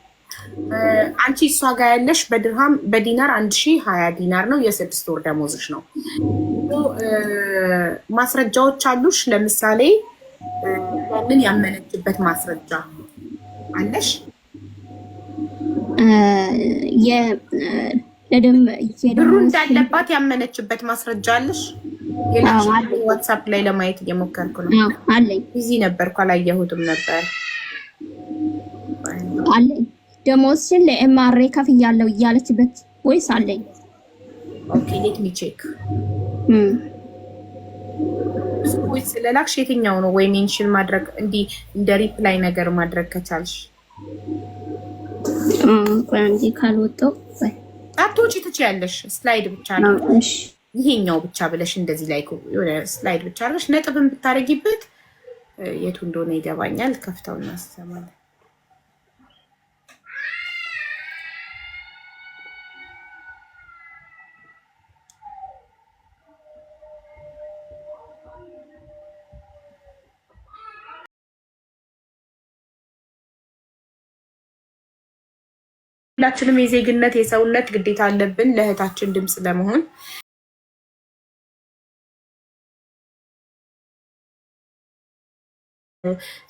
አንቺ እሷ ጋር ያለሽ በድርሃም በዲናር 1020 ዲናር ነው። የ6 ወር ደሞዝሽ ነው። ማስረጃዎች አሉሽ? ለምሳሌ ምን ያመነችበት ማስረጃ አለሽ? ብሩ እንዳለባት ያመነችበት ማስረጃ አለሽ? ዋትስአፕ ላይ ለማየት እየሞከርኩ ነው። አለኝ። ቢዚ ነበርኩ አላየሁትም ነበር። አለኝ። ደሞዝሽን ለኤምአርኤ ከፍያለሁ እያለችበት ወይስ አለኝ? ኦኬ ሌት ሚ ቼክ። ወይስ ስለላክሽ የትኛው ነው? ወይ ሜንሽን ማድረግ እንደ ሪፕላይ ነገር ማድረግ ከቻልሽ ቆንጆ ካልወጣው አትወጪ ትችያለሽ። ስላይድ ብቻ ነው ይሄኛው ብቻ ብለሽ እንደዚህ ላይ ስላይድ ብቻ አድርገሽ ነጥብን ብታረጊበት የቱ እንደሆነ ይገባኛል። ከፍታውና አሰማለሁ። ሁላችንም የዜግነት የሰውነት ግዴታ አለብን ለእህታችን ድምጽ ለመሆን።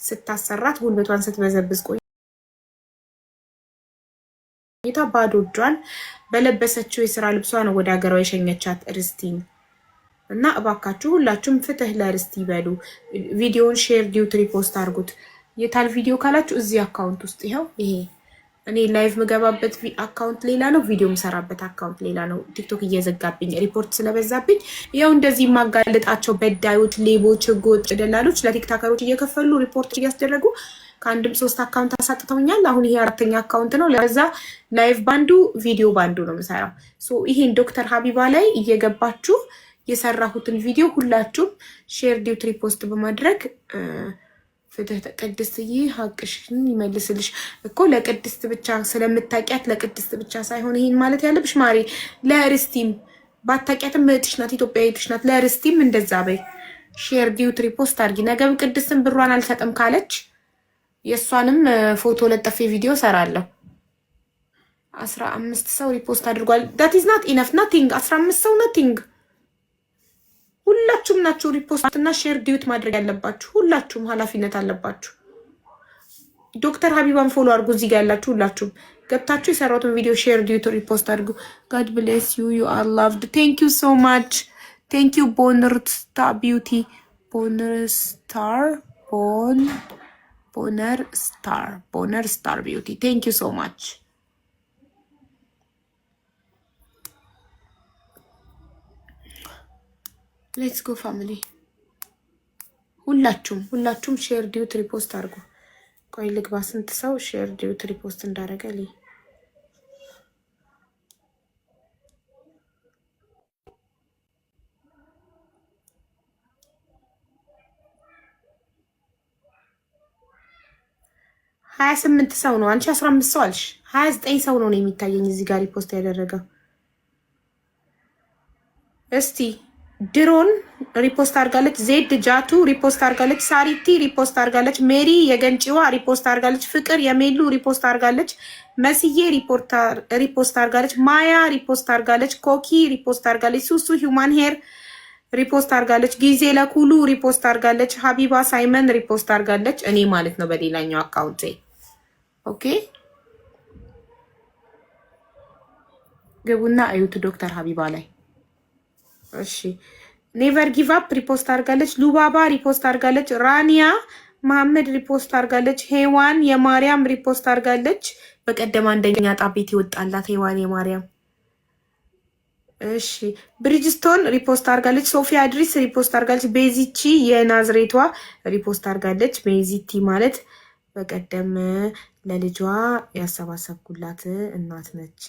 ስታሰራት ጉልበቷን ስትበዘብዝ ቆይታ ባዶ እጇን በለበሰችው የስራ ልብሷ ነው ወደ ሀገሯ የሸኘቻት ርስቲን። እና እባካችሁ ሁላችሁም ፍትህ ለርስቲ ይበሉ። ቪዲዮውን ሼር ዲዩት ሪፖስት አድርጉት። የታል ቪዲዮ ካላችሁ እዚህ አካውንት ውስጥ ይሄው ይሄ እኔ ላይቭ ምገባበት አካውንት ሌላ ነው፣ ቪዲዮ ምሰራበት አካውንት ሌላ ነው። ቲክቶክ እየዘጋብኝ ሪፖርት ስለበዛብኝ ያው እንደዚህ ማጋለጣቸው በዳዮች፣ ሌቦች፣ ህገወጥ ደላሎች ለቲክታከሮች እየከፈሉ ሪፖርት እያስደረጉ ከአንድም 3 አካውንት አሳጥተውኛል። አሁን ይሄ 4ኛ አካውንት ነው። ለዛ ላይቭ ባንዱ ቪዲዮ ባንዱ ነው የምሰራው። ይሄን ዶክተር ሀቢባ ላይ እየገባችሁ የሰራሁትን ቪዲዮ ሁላችሁም ሼር ዲዩት ሪፖስት በማድረግ ፍትህ ቅድስትዬ ሀቅሽን ይመልስልሽ እኮ። ለቅድስት ብቻ ስለምታውቂያት ለቅድስት ብቻ ሳይሆን ይሄን ማለት ያለብሽ ማሪ፣ ለርስቲም ባታውቂያትም እህትሽ ናት፣ ኢትዮጵያዊ እህትሽ ናት። ለርስቲም እንደዛ በይ። ሼር ዲዩት ሪፖስት አድርጊ። ነገም ቅድስትን ብሯን አልሰጥም ካለች የእሷንም ፎቶ ለጠፌ ቪዲዮ ሰራለሁ። 15 ሰው ሪፖስት አድርጓል። ዳት ኢዝ ናት ኢነፍ ናቲንግ። 15 ሰው ናቲንግ። ሁላችሁም ናችሁ ሪፖስት እና ሼር ዲዩት ማድረግ ያለባችሁ። ሁላችሁም ኃላፊነት አለባችሁ። ዶክተር ሀቢባን ፎሎ አድርጉ። እዚህ ጋር ያላችሁ ሁላችሁም ገብታችሁ የሰራሁትን ቪዲዮ ሼር ዲዩት ሪፖስት አድርጉ። ጋድ ብሌስ ዩ ዩ አር ላቭድ። ቴንክ ዩ ሶ ማች። ቴንክ ዩ ቦነርስታ ቢዩቲ ቦነርስታር ቦነር ስታር ቢዩቲ ቴንክ ዩ ሶ ማች። ሌትስ ጎ ፋሚሊ። ሁላችሁም ሼር ዲዩት ሪፖስት አድርጉ። ቆይ ልግባ። ስንት ሰው ሼር ዲዩት ሪፖስት እንዳደረገ ልይ። ሀያ 28 ሰው ነው። አንቺ 15 ሰው አልሽ። 29 ሰው ነው የሚታየኝ እዚህ ጋር ሪፖስት ያደረገው። እስቲ ድሮን ሪፖስት አድርጋለች። ዜድ ጃቱ ሪፖስት አድርጋለች። ሳሪቲ ሪፖስት አድርጋለች። ሜሪ የገንጪዋ ሪፖስት አድርጋለች። ፍቅር የሜሉ ሪፖስት አድርጋለች። መስዬ ሪፖስት አድርጋለች። ማያ ሪፖስት አድርጋለች። ኮኪ ሪፖስት አድርጋለች። ሱሱ ሂውማን ሄር ሪፖስት አድርጋለች። ጊዜ ለኩሉ ሪፖስት አድርጋለች። ሀቢባ ሳይመን ሪፖስት አድርጋለች። እኔ ማለት ነው በሌላኛው አካውንቴ። ኦኬ ግቡና አዩት ዶክተር ሀቢባ ላይ። እሺ ኔቨር ጊቭ አፕ ሪፖስት አድርጋለች። ሉባባ ሪፖስት አድርጋለች። ራኒያ መሐመድ ሪፖስት አድርጋለች። ሄዋን የማርያም ሪፖስት አድርጋለች። በቀደም አንደኛ ጣቤት ይወጣላት ሄዋን የማርያም። እሺ ብሪጅስቶን ሪፖስት አድርጋለች። ሶፊያ ድሪስ ሪፖስት አድርጋለች። ቤዚቺ የናዝሬቷ ሪፖስት አድርጋለች። ቤዚቲ ማለት በቀደም ለልጇ ያሰባሰብኩላት እናት ነች።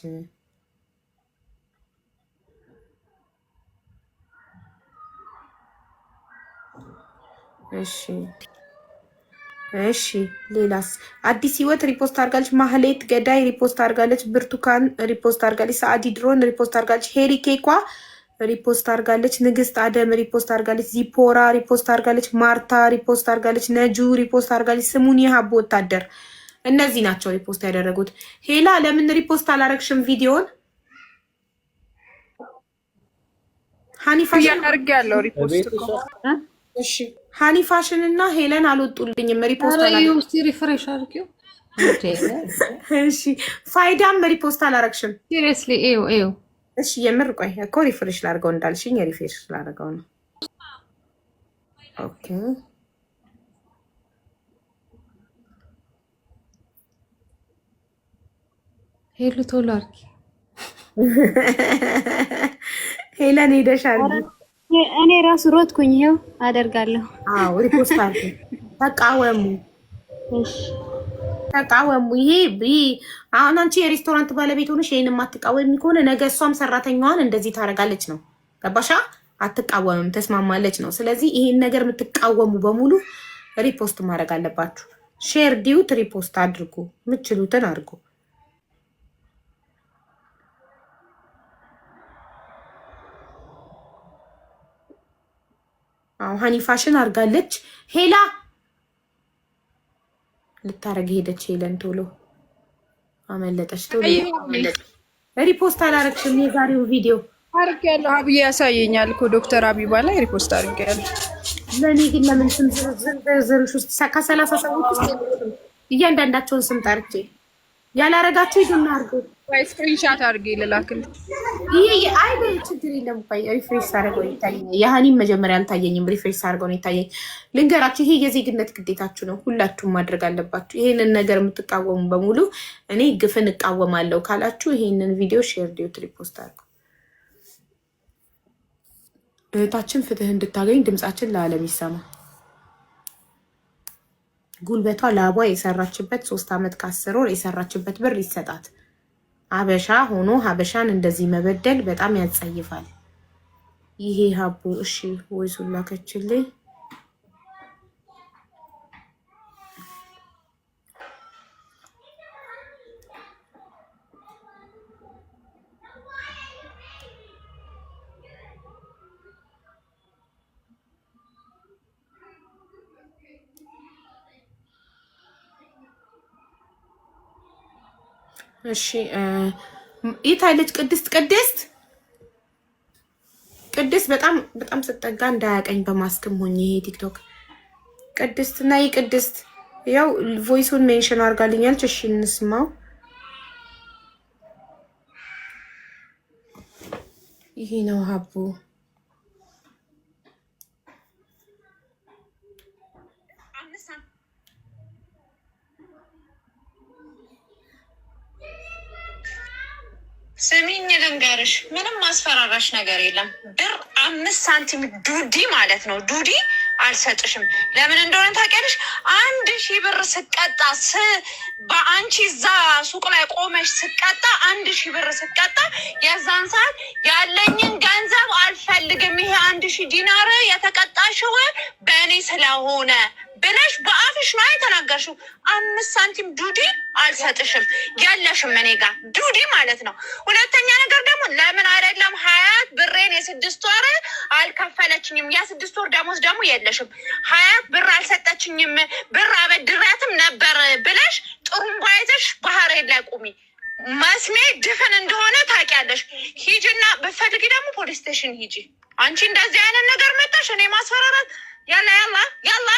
እሺ ሌላስ? አዲስ ህይወት ሪፖስት አድርጋለች። ማህሌት ገዳይ ሪፖስት አድርጋለች። ብርቱካን ሪፖስት አድርጋለች። ሰአዲ ድሮን ሪፖስት አድርጋለች። ሄሪ ኬኳ ሪፖስት አድርጋለች። ንግስት አደም ሪፖስት አድርጋለች። ዚፖራ ሪፖስት አድርጋለች። ማርታ ሪፖስት አድርጋለች። ነጁ ሪፖስት አድርጋለች። ስሙን የሀቦ ወታደር። እነዚህ ናቸው ሪፖስት ያደረጉት። ሄላ ለምን ሪፖስት አላረግሽም ቪዲዮን? ሀኒፋሽን አድርጌ ያለው ሪፖስት እኮ እሺ ሀኒፋሽን እና ሄለን አልወጡልኝም። ሪፖስት አላረግሽም። ሪፍሬሽ አድርጊው። እሺ ፋይዳም ሪፖስት አላረግሽም። ሲሪየስሊ ኤው እሺ የምር ቆይ እኮ ሪፍሬሽ ላድርገው እንዳልሽኝ ሪፍሬሽ ላድርገው ነው። ኦኬ ሄሉ ቶሎ አድርጊ። ሄለን ሄደሻል። እኔ ራሱ ሮጥኩኝ። ይሄው አደርጋለሁ። አዎ ሪፖስት አድርጉ። ተቃወሙ። እሺ ተቃወሙ። ይሄ አሁን አንቺ የሬስቶራንት ባለቤት ሆነሽ ይሄን የማትቃወሚ ከሆነ ነገ እሷም ሰራተኛዋን እንደዚህ ታደርጋለች ነው። ገባሻ? አትቃወምም፣ ተስማማለች ነው። ስለዚህ ይሄን ነገር የምትቃወሙ በሙሉ ሪፖስት ማድረግ አለባችሁ። ሼር ዲዩት ሪፖስት አድርጉ። የምትችሉትን አድርጉ። ሀኒ ፋሽን አድርጋለች። ሄላ ልታረግ ሄደች። ሄለን ቶሎ አመለጠች። ቶሎ ሪፖስት አላረግሽም። የዛሬው ቪዲዮ አድርጌያለሁ። አብዬ ያሳየኛል እኮ ዶክተር አቢባ ላይ ሪፖስት አድርጌያለሁ። ለእኔ ግን ለምን ስም ዝርዝርሽ ውስጥ ከ30 ሰዎች ውስጥ እያንዳንዳቸውን ስም ጠርቼ ያላረጋችሁ ይዱና አድርጉ። ወይ ስክሪንሻት አድርጌ ልላክልኝ። ይሄ አይ ችግር የለም። ቆይ ሪፍሬሽ አድርገው ይታየኛል። የሀኒም መጀመሪያ አልታየኝም። ሪፍሬሽ አድርገው ነው ይታየኝ። ልንገራችሁ፣ ይሄ የዜግነት ግዴታችሁ ነው። ሁላችሁም ማድረግ አለባችሁ። ይሄንን ነገር የምትቃወሙ በሙሉ እኔ ግፍን እቃወማለሁ ካላችሁ ይሄንን ቪዲዮ ሼር ዲዩት ሪፖስት አድርጉ። እህታችን ፍትህ እንድታገኝ ድምጻችን ለዓለም ይሰማ። ጉልበቷ ላቧ የሰራችበት 3 ዓመት ከ10 ወር የሰራችበት ብር ይሰጣት። ሀበሻ ሆኖ ሀበሻን እንደዚህ መበደል በጣም ያጸይፋል። ይሄ ሀቡ እሺ ወይሱላ ከችልኝ እሺ የታለች ቅድስት በጣም ስጠጋ እንዳያቀኝ በማስክም ሆኜ ይሄ ቲክቶክ ቅድስት እና ቅድስት ያው ቮይሱን ሜንሽን አድርጋልኛለች። እሺ እንስማው። ይሄ ነው ሀቡ ስሚኝ ልንገርሽ፣ ምንም ማስፈራራሽ ነገር የለም። ብር 5 ሳንቲም ዱዲ ማለት ነው። ዱዲ አልሰጥሽም። ለምን እንደሆነ ታውቂያለሽ? 1000 ብር ስቀጣ በአንቺ እዛ ሱቅ ላይ ቆመሽ ስቀጣ 1000 ብር ስቀጣ የዛን ሰዓት ያለኝን ገንዘብ አልፈልግም፣ ይሄ 1000 ዲናር የተቀጣሽው በእኔ ስለሆነ ብለሽ በአፍሽ ነው የተናገርሽው። 5 ሳንቲም ዱዲ አልሰጥሽም፣ የለሽም እኔ ጋር ዱዲ ማለት ነው። ሁለተኛ ነገር ደግሞ ለምን አይደለም 20 ብሬን የ6 ወር አልከፈለችኝም፣ የ6 ወር ደሞዝ ደግሞ የለሽም። 20 ብር አልሰጠችኝም፣ ብር አበድራትም ነበር ብለሽ ጥሩምባ ይዘሽ ባህር ላይ ቁሚ። መስሜ ድፍን እንደሆነ ታውቂያለሽ። ሂጂና ብፈልጊ ደግሞ ፖሊስ ስቴሽን ሂጂ። አንቺ እንደዚህ አይነት ነገር መጣሽ እኔ ማስፈራራት? ያላ ያላ ያላ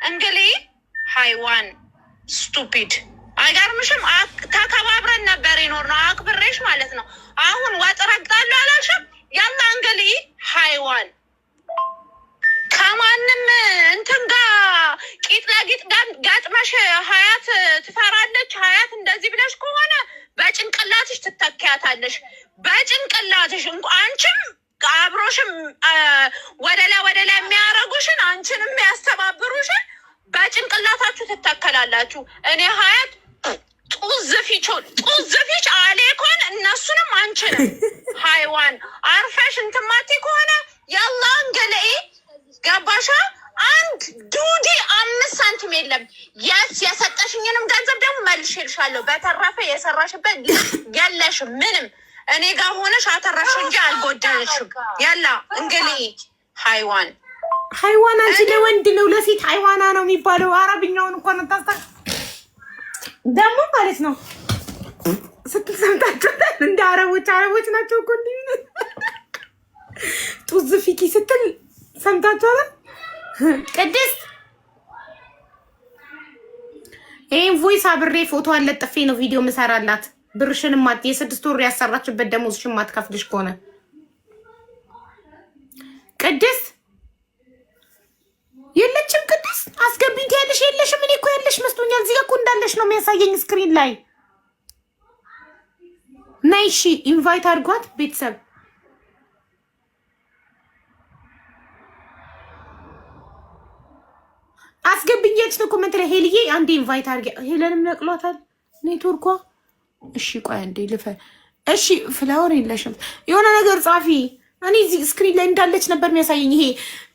እንግዲህ ሃይዋን ስቱፒድ አይገርምሽም? ተከባብረን ነበር የኖርነው አክብሬሽ ማለት ነው። አሁን ወጥ ረግጣለሁ አላልሽም? ያላ እንግዲህ ሃይዋን ከማንም እንትን ጋር ቂጥ ለቂጥ ገጥመሽ ሀያት ትፈራለች። ሀያት እንደዚህ ብለሽ ከሆነ በጭንቅላትሽ ትተኪያታለሽ። በጭንቅላትሽ አንቺም አብሮሽም ወደ ላይ የሚያረጉሽን አንቺንም የሚያስተባብሩሽን በጭንቅላታችሁ ትተከላላችሁ። እኔ ሀያት ጡዝፊች አሌኮን እነሱንም አንቺንም ሃይዋን አርፈሽ እንትማቲ ከሆነ ያላ እንገለኤ ገባሻ? አንድ ዱዲ 5 ሳንቲም የለም። የሰጠሽኝንም ገንዘብ ደግሞ መልሼልሻለሁ። በተረፈ የሰራሽበት የለሽም ምንም። እኔ ጋር ሆነሽ አተረፍሽ እንጂ አልጎደልሽም። ያላ እንግዲህ ሃይዋን አንቺ ለወንድ ነው ለሴት ሃይዋና ነው የሚባለው። አረብኛውን እንኳን ታስታ ደግሞ ማለት ነው ስትል ሰምታችኋል። እንደ አረቦች ናቸው እኮ ጡዝ ፊኪ ስትል ሰምታችኋል። ቅድስት ይሄን ቮይስ አብሬ ፎቶ አለጥፌ ነው ቪዲዮ ምሰራላት። ብርሽን ማት የ6 ወር ያሰራችበት ደሞዝሽን ማትከፍልሽ ከሆነ ቅድስት የለችም። ቅድስት አስገቢኝ ያለሽ የለሽም። እኔ እኮ ያለሽ መስሎኛል። እዚህ ጋር እኮ እንዳለሽ ነው የሚያሳየኝ ስክሪን ላይ። ነይ እሺ፣ ኢንቫይት አድርጓት ቤተሰብ አስገብኝ ያለች ነው ኮሜንት ላይ። ሄልዬ አንዴ ኢንቫይት አድርጊ። ሄለንም ነቅሏታል ኔትወርኳ። እሺ ቆይ አንዴ ልፈ እሺ፣ ፍላወር የለሽም የሆነ ነገር ጻፊ። እኔ እዚህ ስክሪን ላይ እንዳለች ነበር የሚያሳየኝ። ይሄ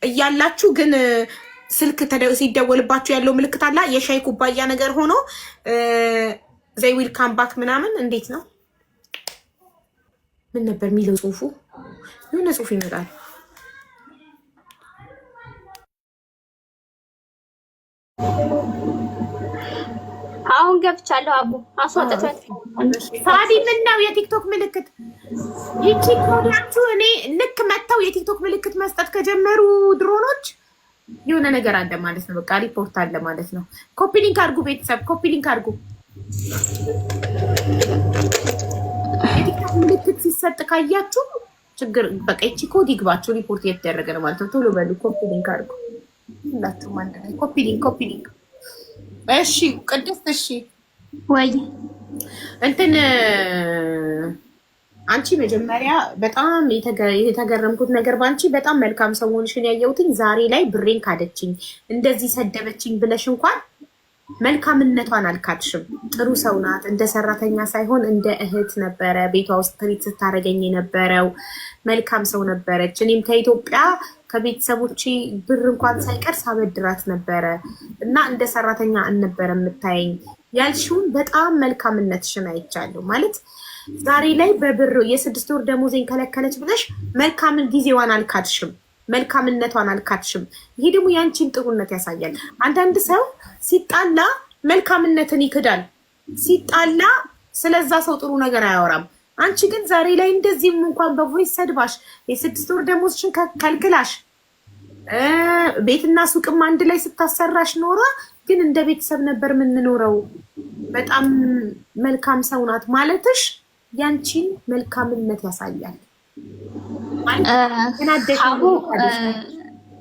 እያላችሁ ግን ስልክ ሲደወልባችሁ ያለው ምልክት አላ የሻይ ኩባያ ነገር ሆኖ ዘይ ዊል ካም ባክ ምናምን። እንዴት ነው ምን ነበር የሚለው ጽሁፉ? የሆነ ጽሁፍ ይመጣል። አሁን ገብቻለሁ። አቡ አስወጣቷት። ሳዲ ምን ነው የቲክቶክ ምልክት ይቺ ኮዳችሁ? እኔ ልክ መተው የቲክቶክ ምልክት መስጠት ከጀመሩ ድሮኖች የሆነ ነገር አለ ማለት ነው። በቃ ሪፖርት አለ ማለት ነው። ኮፒ ሊንክ አድርጉ ቤተሰብ፣ ኮፒ ሊንክ አድርጉ። የቲክቶክ ምልክት ሲሰጥ ካያችሁ ችግር በቃ ይቺ ኮድ ይግባችሁ። ሪፖርት እየተደረገ ነው ማለት ነው። ቶሎ በሉ ኮፒ ሊንክ አድርጉ ሁላችሁም አንድ ላይ ኮፒ ሊንክ። እሺ ቅድስት፣ እሺ ወይ እንትን አንቺ መጀመሪያ በጣም የተገረምኩት ነገር ባንቺ በጣም መልካም ሰው ሆንሽን ያየሁትኝ ዛሬ ላይ ብሬን ካደችኝ እንደዚህ ሰደበችኝ ብለሽ እንኳን መልካምነቷን አልካድሽም። ጥሩ ሰው ናት። እንደ ሰራተኛ ሳይሆን እንደ እህት ነበረ ቤቷ ውስጥ ትሪት ስታደርገኝ የነበረው። መልካም ሰው ነበረች። እኔም ከኢትዮጵያ ከቤተሰቦቼ ብር እንኳን ሳይቀር ሳበድራት ነበረ እና እንደ ሰራተኛ አልነበረ የምታየኝ። ያልሽውን በጣም መልካምነትሽን አይቻለሁ። ማለት ዛሬ ላይ በብር የ6 ወር ደሞዜን ከለከለች ብለሽ መልካምን ጊዜዋን አልካድሽም፣ መልካምነቷን አልካድሽም። ይሄ ደግሞ ያንቺን ጥሩነት ያሳያል። አንዳንድ ሰው ሲጣላ መልካምነትን ይክዳል። ሲጣላ ስለዛ ሰው ጥሩ ነገር አያወራም። አንቺ ግን ዛሬ ላይ እንደዚህም እንኳን በቮይስ ሰድባሽ የ6 ወር ደሞዝሽን ከልክላሽ ቤትና ሱቅም አንድ ላይ ስታሰራሽ ኖራ ግን እንደ ቤተሰብ ነበር የምንኖረው። በጣም መልካም ሰው ናት ማለትሽ ያንቺን መልካምነት ያሳያል።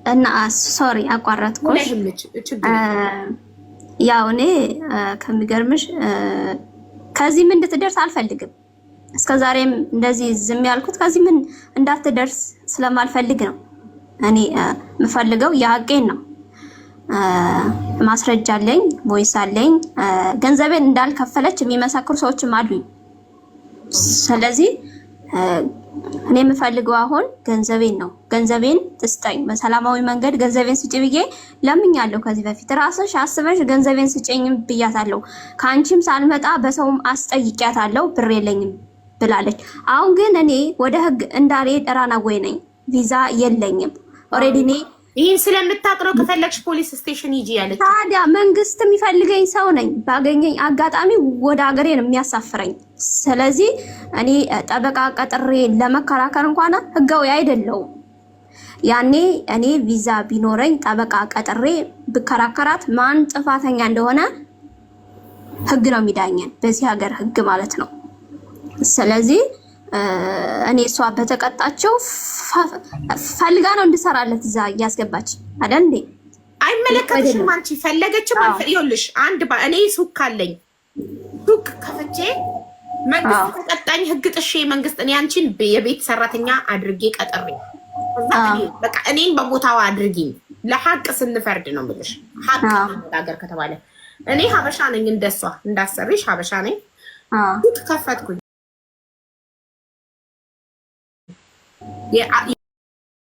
እና ሶሪ አቋረጥኩሽ። ያው እኔ ከሚገርምሽ ከዚህ ምን እንድትደርስ አልፈልግም። እስከዛሬም እንደዚህ ዝም ያልኩት ከዚህ ምን እንዳትደርስ ስለማልፈልግ ነው። እኔ የምፈልገው የሀቄን ነው። ማስረጃ አለኝ፣ ቮይስ አለኝ። ገንዘቤን እንዳልከፈለች የሚመሰክሩ ሰዎችም አሉኝ። ስለዚህ እኔ የምፈልገው አሁን ገንዘቤን ነው። ገንዘቤን ትስጠኝ፣ በሰላማዊ መንገድ ገንዘቤን ስጪ ብዬ ለምኛለሁ። ከዚህ በፊት ራስሽ አስበሽ ገንዘቤን ስጪኝ ብያታለሁ። ከአንቺም ሳልመጣ በሰውም አስጠይቂያታለሁ። ብር የለኝም ብላለች። አሁን ግን እኔ ወደ ህግ እንዳልሄድ ራናዌይ ነኝ፣ ቪዛ የለኝም ኦልሬዲ እኔ ይህን ስለምታቅረው ከፈለግሽ ፖሊስ ስቴሽን ሂጂ ያለች። ታዲያ መንግስት የሚፈልገኝ ሰው ነኝ። ባገኘኝ አጋጣሚ ወደ ሀገሬ ነው የሚያሳፍረኝ። ስለዚህ እኔ ጠበቃ ቀጥሬ ለመከራከር እንኳን ህጋዊ አይደለሁም። ያኔ እኔ ቪዛ ቢኖረኝ ጠበቃ ቀጥሬ ብከራከራት ማን ጥፋተኛ እንደሆነ ህግ ነው የሚዳኘን፣ በዚህ ሀገር ህግ ማለት ነው። ስለዚህ እኔ እሷ በተቀጣቸው ፈልጋ ነው እንድሰራለት እዛ እያስገባች አይደል እንዴ? አይመለከትሽም። አንቺ ፈለገችም ይኸውልሽ፣ እኔ ሱቅ ካለኝ ሱቅ ከፍቼ መንግስት ተቀጣኝ ህግ ጥሼ መንግስት እኔ አንቺን የቤት ሰራተኛ አድርጌ ቀጥሬ በቃ እኔን በቦታዋ አድርጊኝ። ለሐቅ ስንፈርድ ነው የምልሽ። ሐቅ ነገር ከተባለ እኔ ሀበሻ ነኝ፣ እንደሷ እንዳሰሪሽ ሀበሻ ነኝ። ሱቅ ከፈትኩኝ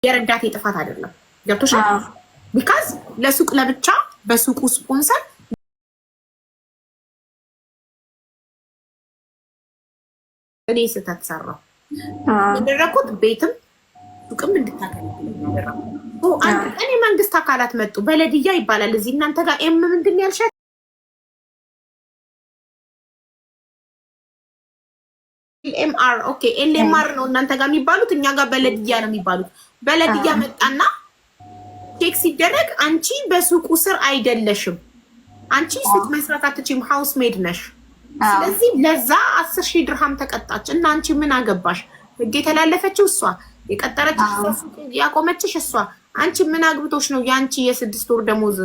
የረዳቴ ጥፋት አይደለም። ገብቶሻል? ቢካዝ ለሱቅ ለብቻ በሱቁ ስፖንሰር እኔ ስህተት ሰራሁ። ያደረኩት ቤትም ሱቅም እንድታገለግል ያደረኩ። አንድ ቀን የመንግስት አካላት መጡ። በለድያ ይባላል እዚህ እናንተ ጋር ምንድን ያልሻት ኤልኤምአር ኦኬ፣ ኤልኤምአር ነው እናንተ ጋር የሚባሉት፣ እኛ ጋር በለድያ ነው የሚባሉት። በለድያ መጣና ቼክ ሲደረግ አንቺ በሱቁ ስር አይደለሽም፣ አንቺ ሱቅ መስራት አትችይም፣ ሃውስ ሜድ ነሽ። ስለዚህ ለዛ 10,000 ድርሃም ተቀጣች። እና አንቺ ምን አገባሽ? ህግ የተላለፈችው እሷ፣ የቀጠረችሽ ሱቅ ያቆመችሽ እሷ። አንቺ ምን አግብቶሽ ነው የአንቺ የ6 ወር ደሞዝ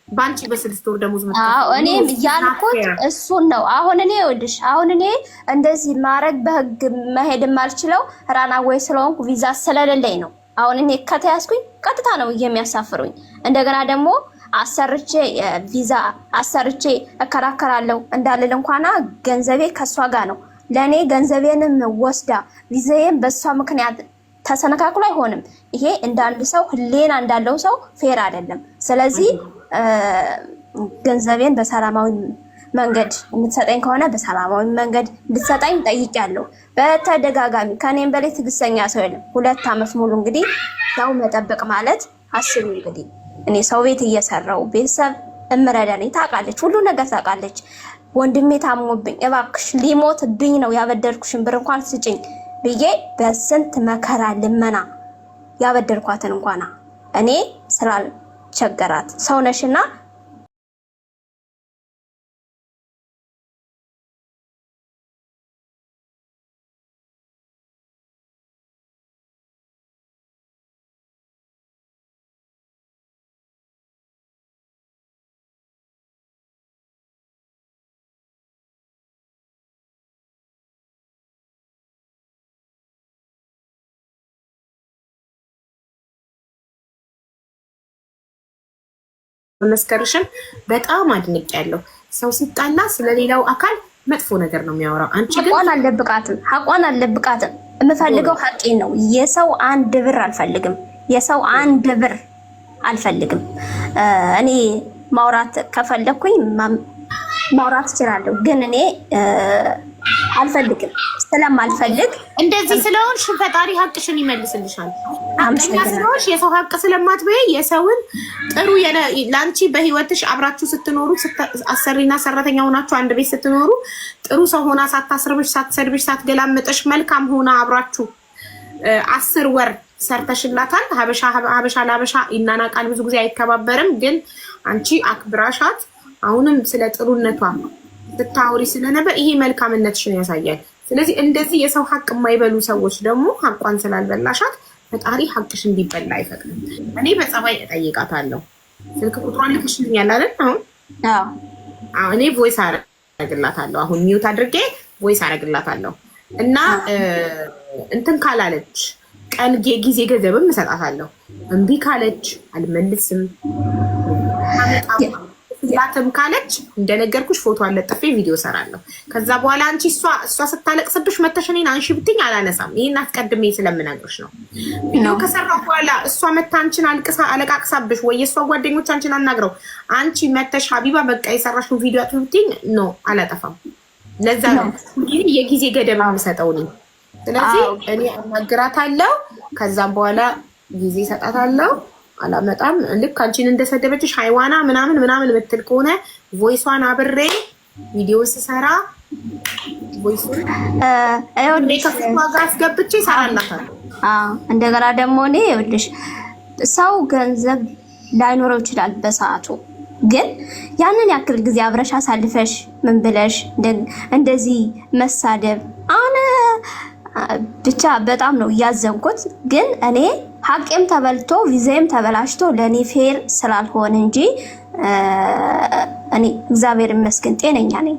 ባንቺ በ6 ወር ደሞዝ መጣ? እኔም ያልኩት እሱን ነው። አሁን እኔ ወድሽ አሁን እኔ እንደዚህ ማረግ በህግ መሄድ የማልችለው ራናዌይ ስለሆንኩ ቪዛ ስለሌለኝ ነው። አሁን እኔ ከተያዝኩኝ ቀጥታ ነው የሚያሳፍሩኝ። እንደገና ደግሞ አሰርቼ ቪዛ አሰርቼ እከራከራለሁ እንዳልል እንኳን ገንዘቤ ከሷ ጋር ነው። ለኔ ገንዘቤንም ወስዳ ቪዛዬን በሷ ምክንያት ተሰነካክሎ አይሆንም። ይሄ እንዳንድ ሰው ህሌና እንዳለው ሰው ፌር አይደለም። ስለዚህ ገንዘቤን በሰላማዊ መንገድ የምትሰጠኝ ከሆነ በሰላማዊ መንገድ እንድትሰጠኝ ጠይቄያለሁ በተደጋጋሚ። ከኔም በላይ ትግስተኛ ሰው የለም። 2 ዓመት ሙሉ እንግዲህ ሰው መጠበቅ ማለት አስቡ እንግዲህ እኔ ሰው ቤት እየሰራው ቤተሰብ እምረዳ ነኝ። ታውቃለች፣ ሁሉ ነገር ታውቃለች። ወንድሜ ታሞብኝ እባክሽ ሊሞትብኝ ነው ያበደርኩሽን ብር እንኳን ስጭኝ ብዬ በስንት መከራ ልመና ያበደርኳትን እንኳን እኔ ስላልቸገራት ሰው ነሽና መስከረሽን በጣም አድንቄያለሁ። ሰው ሲጣላ ስለሌላው አካል መጥፎ ነገር ነው የሚያወራው። አንቺ ግን ሐቋን አልደብቃትም። የምፈልገው ሐቄን ነው። የሰው አንድ ብር አልፈልግም። የሰው አንድ ብር አልፈልግም። እኔ ማውራት ከፈለኩኝ ማውራት እችላለሁ፣ ግን እኔ አልፈልግም። ስለማልፈልግ እንደዚህ ስለሆንሽ ፈጣሪ ሐቅሽን ይመልስልሻል። ሐቀኛ ስለሆንሽ የሰው ሐቅ ስለማትበይ የሰውን ጥሩ ለአንቺ በህይወትሽ አብራችሁ ስትኖሩ አሰሪና ሰራተኛ ሆናችሁ አንድ ቤት ስትኖሩ ጥሩ ሰው ሆና ሳታስርብሽ፣ ሳትሰድብሽ፣ ሳትገላምጥሽ መልካም ሆና አብራችሁ 10 ወር ሰርተሽላታል። ሀበሻ ለሀበሻ ይናናቃል፣ ብዙ ጊዜ አይከባበርም። ግን አንቺ አክብራሻት አሁንም ስለ ጥሩነቷ ስታወሪ ስለነበር ይሄ መልካምነትሽን ያሳያል። ስለዚህ እንደዚህ የሰው ሐቅ የማይበሉ ሰዎች ደግሞ ሐቋን ስላልበላሻት ፈጣሪ ሐቅሽ እንዲበላ አይፈቅድም። እኔ በጸባይ እጠይቃታለሁ። ስልክ ቁጥሯን ልክሽልኛል አይደል? አሁን እኔ ቮይስ አረግላታለሁ። አሁን ሚውት አድርጌ ቮይስ አረግላታለሁ። እና እንትን ካላለች ቀን ጊዜ ገንዘብም እሰጣታለሁ። እምቢ ካለች አልመልስም። ያተም ካለች እንደነገርኩሽ ፎቶ አለጥፌ ቪዲዮ ሰራለሁ። ከዛ በኋላ አንቺ እሷ ስታለቅስብሽ መተሽ እኔን አንሺ ብትኝ አላነሳም። ይሄን አስቀድሜ ስለምነግርሽ ነው። ቪዲዮ ከሰራሁ በኋላ እሷ መታ አንቺን አለቃቅሳብሽ ወይ የእሷ ጓደኞች አንቺን አናግረው አንቺ መተሽ ሀቢባ በቃ የሰራሽው ቪዲዮ አጥፊ ብትኝ ነው አላጠፋም። ለዛ ነው የጊዜ ገደብ የምሰጠው እኔ። ስለዚህ እኔ አናግራታለሁ። ከዛም በኋላ ጊዜ እሰጣታለሁ። አላመጣም። ልክ አንቺን እንደሰደበችሽ ሃይዋና ምናምን የምትል ከሆነ ቮይሷን አብሬ ቪዲዮ ስሰራ ቮይሱን ከፍቷ ጋር አስገብቼ እሰራላታለሁ። እንደገና ደግሞ እኔ ይኸውልሽ ሰው ገንዘብ ላይኖረው ይችላል በሰዓቱ፣ ግን ያንን ያክል ጊዜ አብረሽ አሳልፈሽ ምን ብለሽ እንደዚህ መሳደብ አሁን ብቻ በጣም ነው ያዘንኩት። ግን እኔ ሀቄም ተበልቶ ቪዛዬም ተበላሽቶ ለኔ ፌር ስላልሆነ እንጂ እኔ እግዚአብሔር ይመስገን ጤነኛ ነኝ፣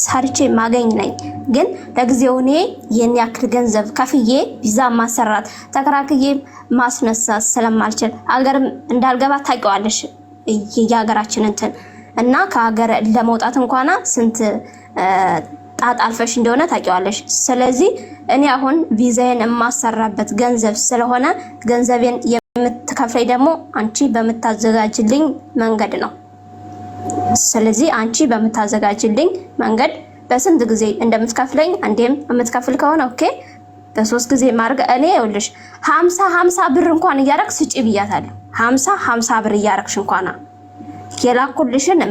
ሰርቼ ማገኝ ነኝ። ግን ለጊዜው እኔ የኔ ያክል ገንዘብ ከፍዬ ቪዛ ማሰራት ተከራክዬ ማስነሳት ስለማልችል ሀገርም እንዳልገባ ታውቂዋለሽ የሀገራችን እንትን እና ከሀገር ለመውጣት እንኳን ስንት ጣጣ አልፈሽ እንደሆነ ታውቂዋለሽ። ስለዚህ እኔ አሁን ቪዛዬን የማሰራበት ገንዘብ ስለሆነ ገንዘቤን የምትከፍለኝ ደግሞ አንቺ በምታዘጋጅልኝ መንገድ ነው። ስለዚህ አንቺ በምታዘጋጅልኝ መንገድ በስንት ጊዜ እንደምትከፍለኝ አንዴም የምትከፍል ከሆነ ኦኬ፣ በሶስት ጊዜ ማድረግ እኔ ይኸውልሽ 50 ብር እንኳን እያደረግሽ ስጪ ብያታለሁ። 50 ብር እያደረግሽ እንኳን የላኩልሽን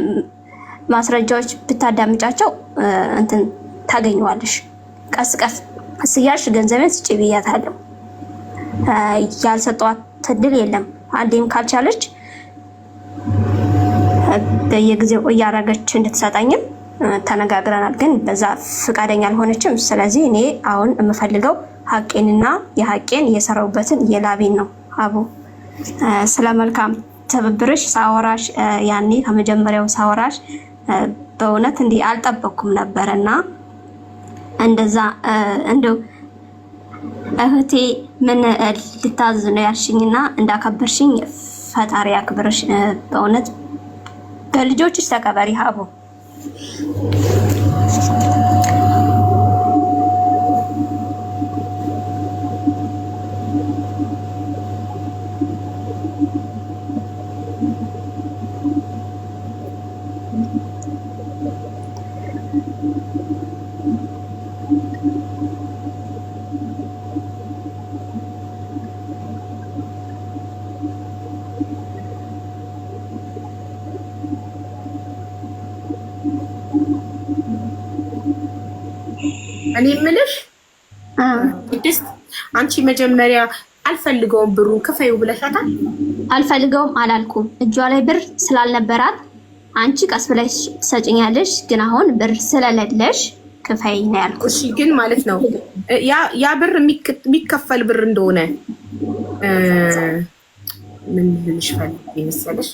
ማስረጃዎች ብታዳምጫቸው እንትን ታገኘዋለሽ። ቀስ እያልሽ ገንዘቤን ስጪ ብያታለሁ። ያልሰጠኋት እድል የለም። አንዴም ካልቻለች በየጊዜው እያደረገች እንድትሰጠኝም ተነጋግረናል። ግን በዛ ፍቃደኛ አልሆነችም። ስለዚህ እኔ አሁን የምፈልገው ሀቄንና የሀቄን የሰራሁበትን የላቤን ነው። አቡ ስለ መልካም ትብብርሽ ሳወራሽ ያኔ ከመጀመሪያው ሳወራሽ በእውነት እንዲህ አልጠበኩም ነበርና እንደዛ እንደው እህቴ ምን ልታዝ ነው ያልሽኝና እንዳከበርሽኝ ፈጣሪ ያክብርሽ። በእውነት በልጆችሽ ተከበሪ ሀቡ። እኔ የምልሽ ቅድስት አንቺ መጀመሪያ አልፈልገውም ብሩን ክፈዩ ብለሻታል? አልፈልገውም አላልኩም። እጇ ላይ ብር ስላልነበራት አንቺ ቀስ ብለሽ ትሰጭኛለሽ፣ ግን አሁን ብር ስለሌለሽ ክፈይ ነው ያልኩት። እሺ ግን ማለት ነው ያ ብር የሚከፈል ብር እንደሆነ ምን ልልሽ ፈልጌ መሰለሽ፣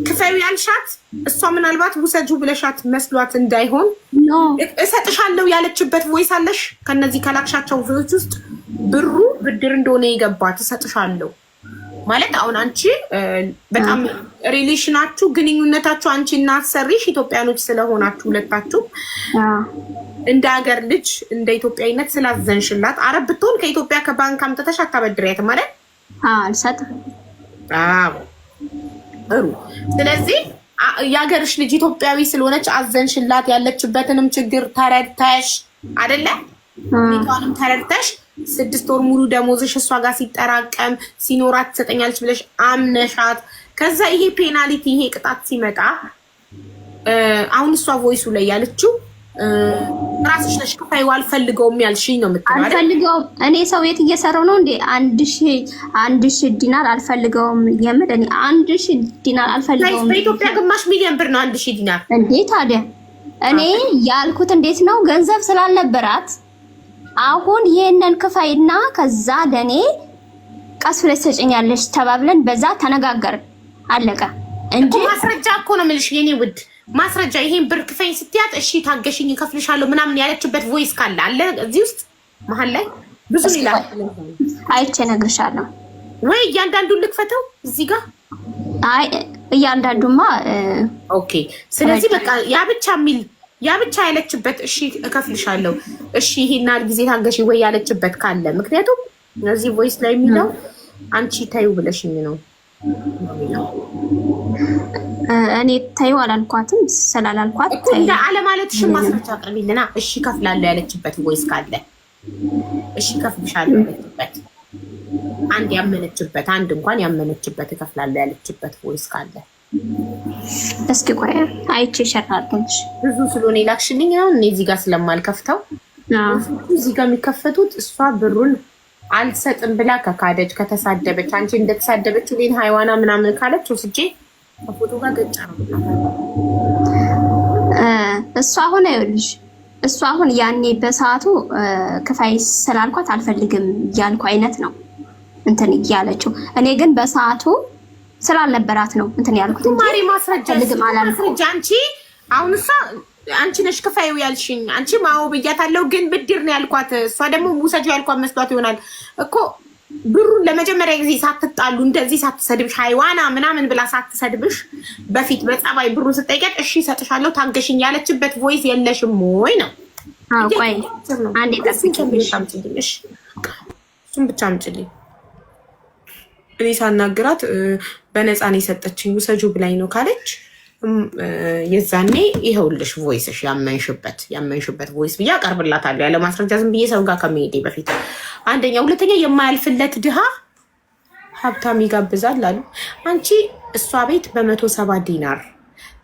ክፈዩ ያልሻት እሷ ምናልባት ውሰጁ ብለሻት መስሏት እንዳይሆን እሰጥሻለሁ ያለችበት ቮይስ አለሽ። ከነዚህ ከላክሻቸው ቮይስ ውስጥ ብሩ ብድር እንደሆነ የገባት እሰጥሻለሁ ማለት አሁን አንቺ በጣም ሪሌሽናችሁ ግንኙነታችሁ አንቺ እና አሰሪሽ ኢትዮጵያኖች ስለሆናችሁ ሁለታችሁ እንደ ሀገር ልጅ እንደ ኢትዮጵያዊነት ስላዘንሽላት አረብ ብትሆን ከኢትዮጵያ ከባንክ አምጥተሽ አታበድሪያትም ማለት አልሰጥም። ጥሩ። ስለዚህ የሀገርሽ ልጅ ኢትዮጵያዊ ስለሆነች አዘንሽላት፣ ያለችበትንም ችግር ተረድተሽ አይደለ? ሁኔታውንም ተረድተሽ 6 ወር ሙሉ ደሞዝሽ እሷ ጋር ሲጠራቀም ሲኖራት ትሰጠኛለች ብለሽ አምነሻት፣ ከዛ ይሄ ፔናሊቲ ይሄ ቅጣት ሲመጣ አሁን እሷ ቮይሱ ላይ ያለችው ራስሽ ነሽ ክፈይው አልፈልገውም ያልሽኝ ነው የምትለው። አልፈልገውም እኔ ሰው ቤት እየሰራው ነው እንዴ? 1000 ዲናር አልፈልገውም የምር እኔ 1000 ዲናር አልፈልገውም። በኢትዮጵያ ግማሽ ሚሊዮን ብር ነው 1000 ዲናር። እንዴ ታዲያ እኔ ያልኩት እንዴት ነው ገንዘብ ስላልነበራት አሁን ይሄንን ክፈይና ከዛ ለኔ ቀስ ብለሽ ትሰጪኛለሽ ተባብለን በዛ ተነጋገርን፣ አለቀ እንጂ ማስረጃ እኮ ነው የምልሽ የኔ ውድ ማስረጃ ይሄን ብር ክፈኝ ስትያት እሺ ታገሽኝ እከፍልሻለሁ ምናምን ያለችበት ቮይስ ካለ አለ እዚህ ውስጥ መሀል ላይ ብዙ ይላል። አይቼ እነግርሻለሁ ወይ እያንዳንዱን ልክፈተው እዚህ ጋር? አይ እያንዳንዱማ ኦኬ። ስለዚህ በቃ ያ ብቻ ያለችበት እሺ እከፍልሻለሁ እሺ ይሄና ጊዜ ታገሽ ወይ ያለችበት ካለ ምክንያቱም እዚህ ቮይስ ላይ የሚለው አንቺ ታዩ ብለሽኝ ነው። እኔ ታዩ አላልኳትም ስላላልኳት እንደ አለማለትሽን ማስረጃ አቅርቢልና እሺ እከፍላለሁ ያለችበት ቮይስ ካለ እሺ እከፍልሻለሁ ያለችበት አንድ ያመነችበት አንድ እንኳን ያመነችበት እከፍላለሁ ያለችበት ቮይስ ካለ እስኪ ቆይ አይቼ ሸራርኩሽ። ብዙ ስለሆነ ላክሽልኝ ነው እኔ እዚህ ጋር ስለማልከፍተው እዚህ ጋር የሚከፈቱት እሷ ብሩን አልሰጥም ብላ ከካደች ከተሳደበች አንቺ እንደተሳደበች ሌን ሃይዋና ምናምን ካለች ወስጄ ፎቶ ጋር ገጫ ነው። እሷ አሁን አይልሽ እሷ አሁን ያኔ በሰዓቱ ክፋይ ስላልኳት አልፈልግም ያልኩ አይነት ነው እንትን ያለችው። እኔ ግን በሰዓቱ ስላልነበራት ነው እንትን ያልኩት። ማሪ ማስረጃ አንቺ አሁን እሷ አንቺ ነሽ ክፋዩ ያልሽኝ አንቺ ማው ብያታለሁ ግን ብድር ነው ያልኳት። እሷ ደግሞ ሙሰጁ ያልኳት መስሏት ይሆናል እኮ ብሩን ለመጀመሪያ ጊዜ ሳትጣሉ እንደዚህ ሳትሰድብሽ ሃይዋና ምናምን ብላ ሳትሰድብሽ በፊት በጸባይ ብሩን ስትጠይቀት እሺ ሰጥሻለሁ ታገሽኝ ያለችበት ቮይስ የለሽም ወይ ነው? አዎ ቆይ አንዴ ጠብቂኝ። እሱን ብቻ አምጪልኝ። እኔ ሳናግራት በነፃ ነው የሰጠችኝ ውሰጁ ብላኝ ነው ካለች የዛኔ ይኸውልሽ ቮይስሽ ያመንሽበት ቮይስ ብዬ አቀርብላታለሁ። ያለ ማስረጃ ዝም ብዬ ሰው ጋር ከመሄዴ በፊት አንደኛ፣ ሁለተኛ የማያልፍለት ድሃ ሀብታም ይጋብዛል አሉ። አንቺ እሷ ቤት በ170 ዲናር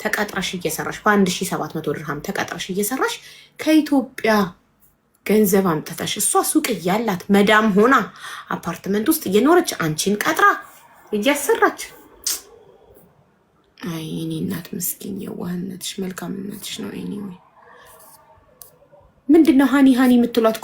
ተቀጥረሽ እየሰራሽ በ1700 ድርሃም ተቀጥረሽ እየሰራሽ ከኢትዮጵያ ገንዘብ አምጥተሽ እሷ ሱቅ እያላት መዳም ሆና አፓርትመንት ውስጥ እየኖረች አንቺን ቀጥራ እያሰራች አይ እኔ እናት ምስኪን የዋህነትሽ መልካምነትሽ ነው። ኤኒዌይ ምንድነው ሃኒ የምትሏት?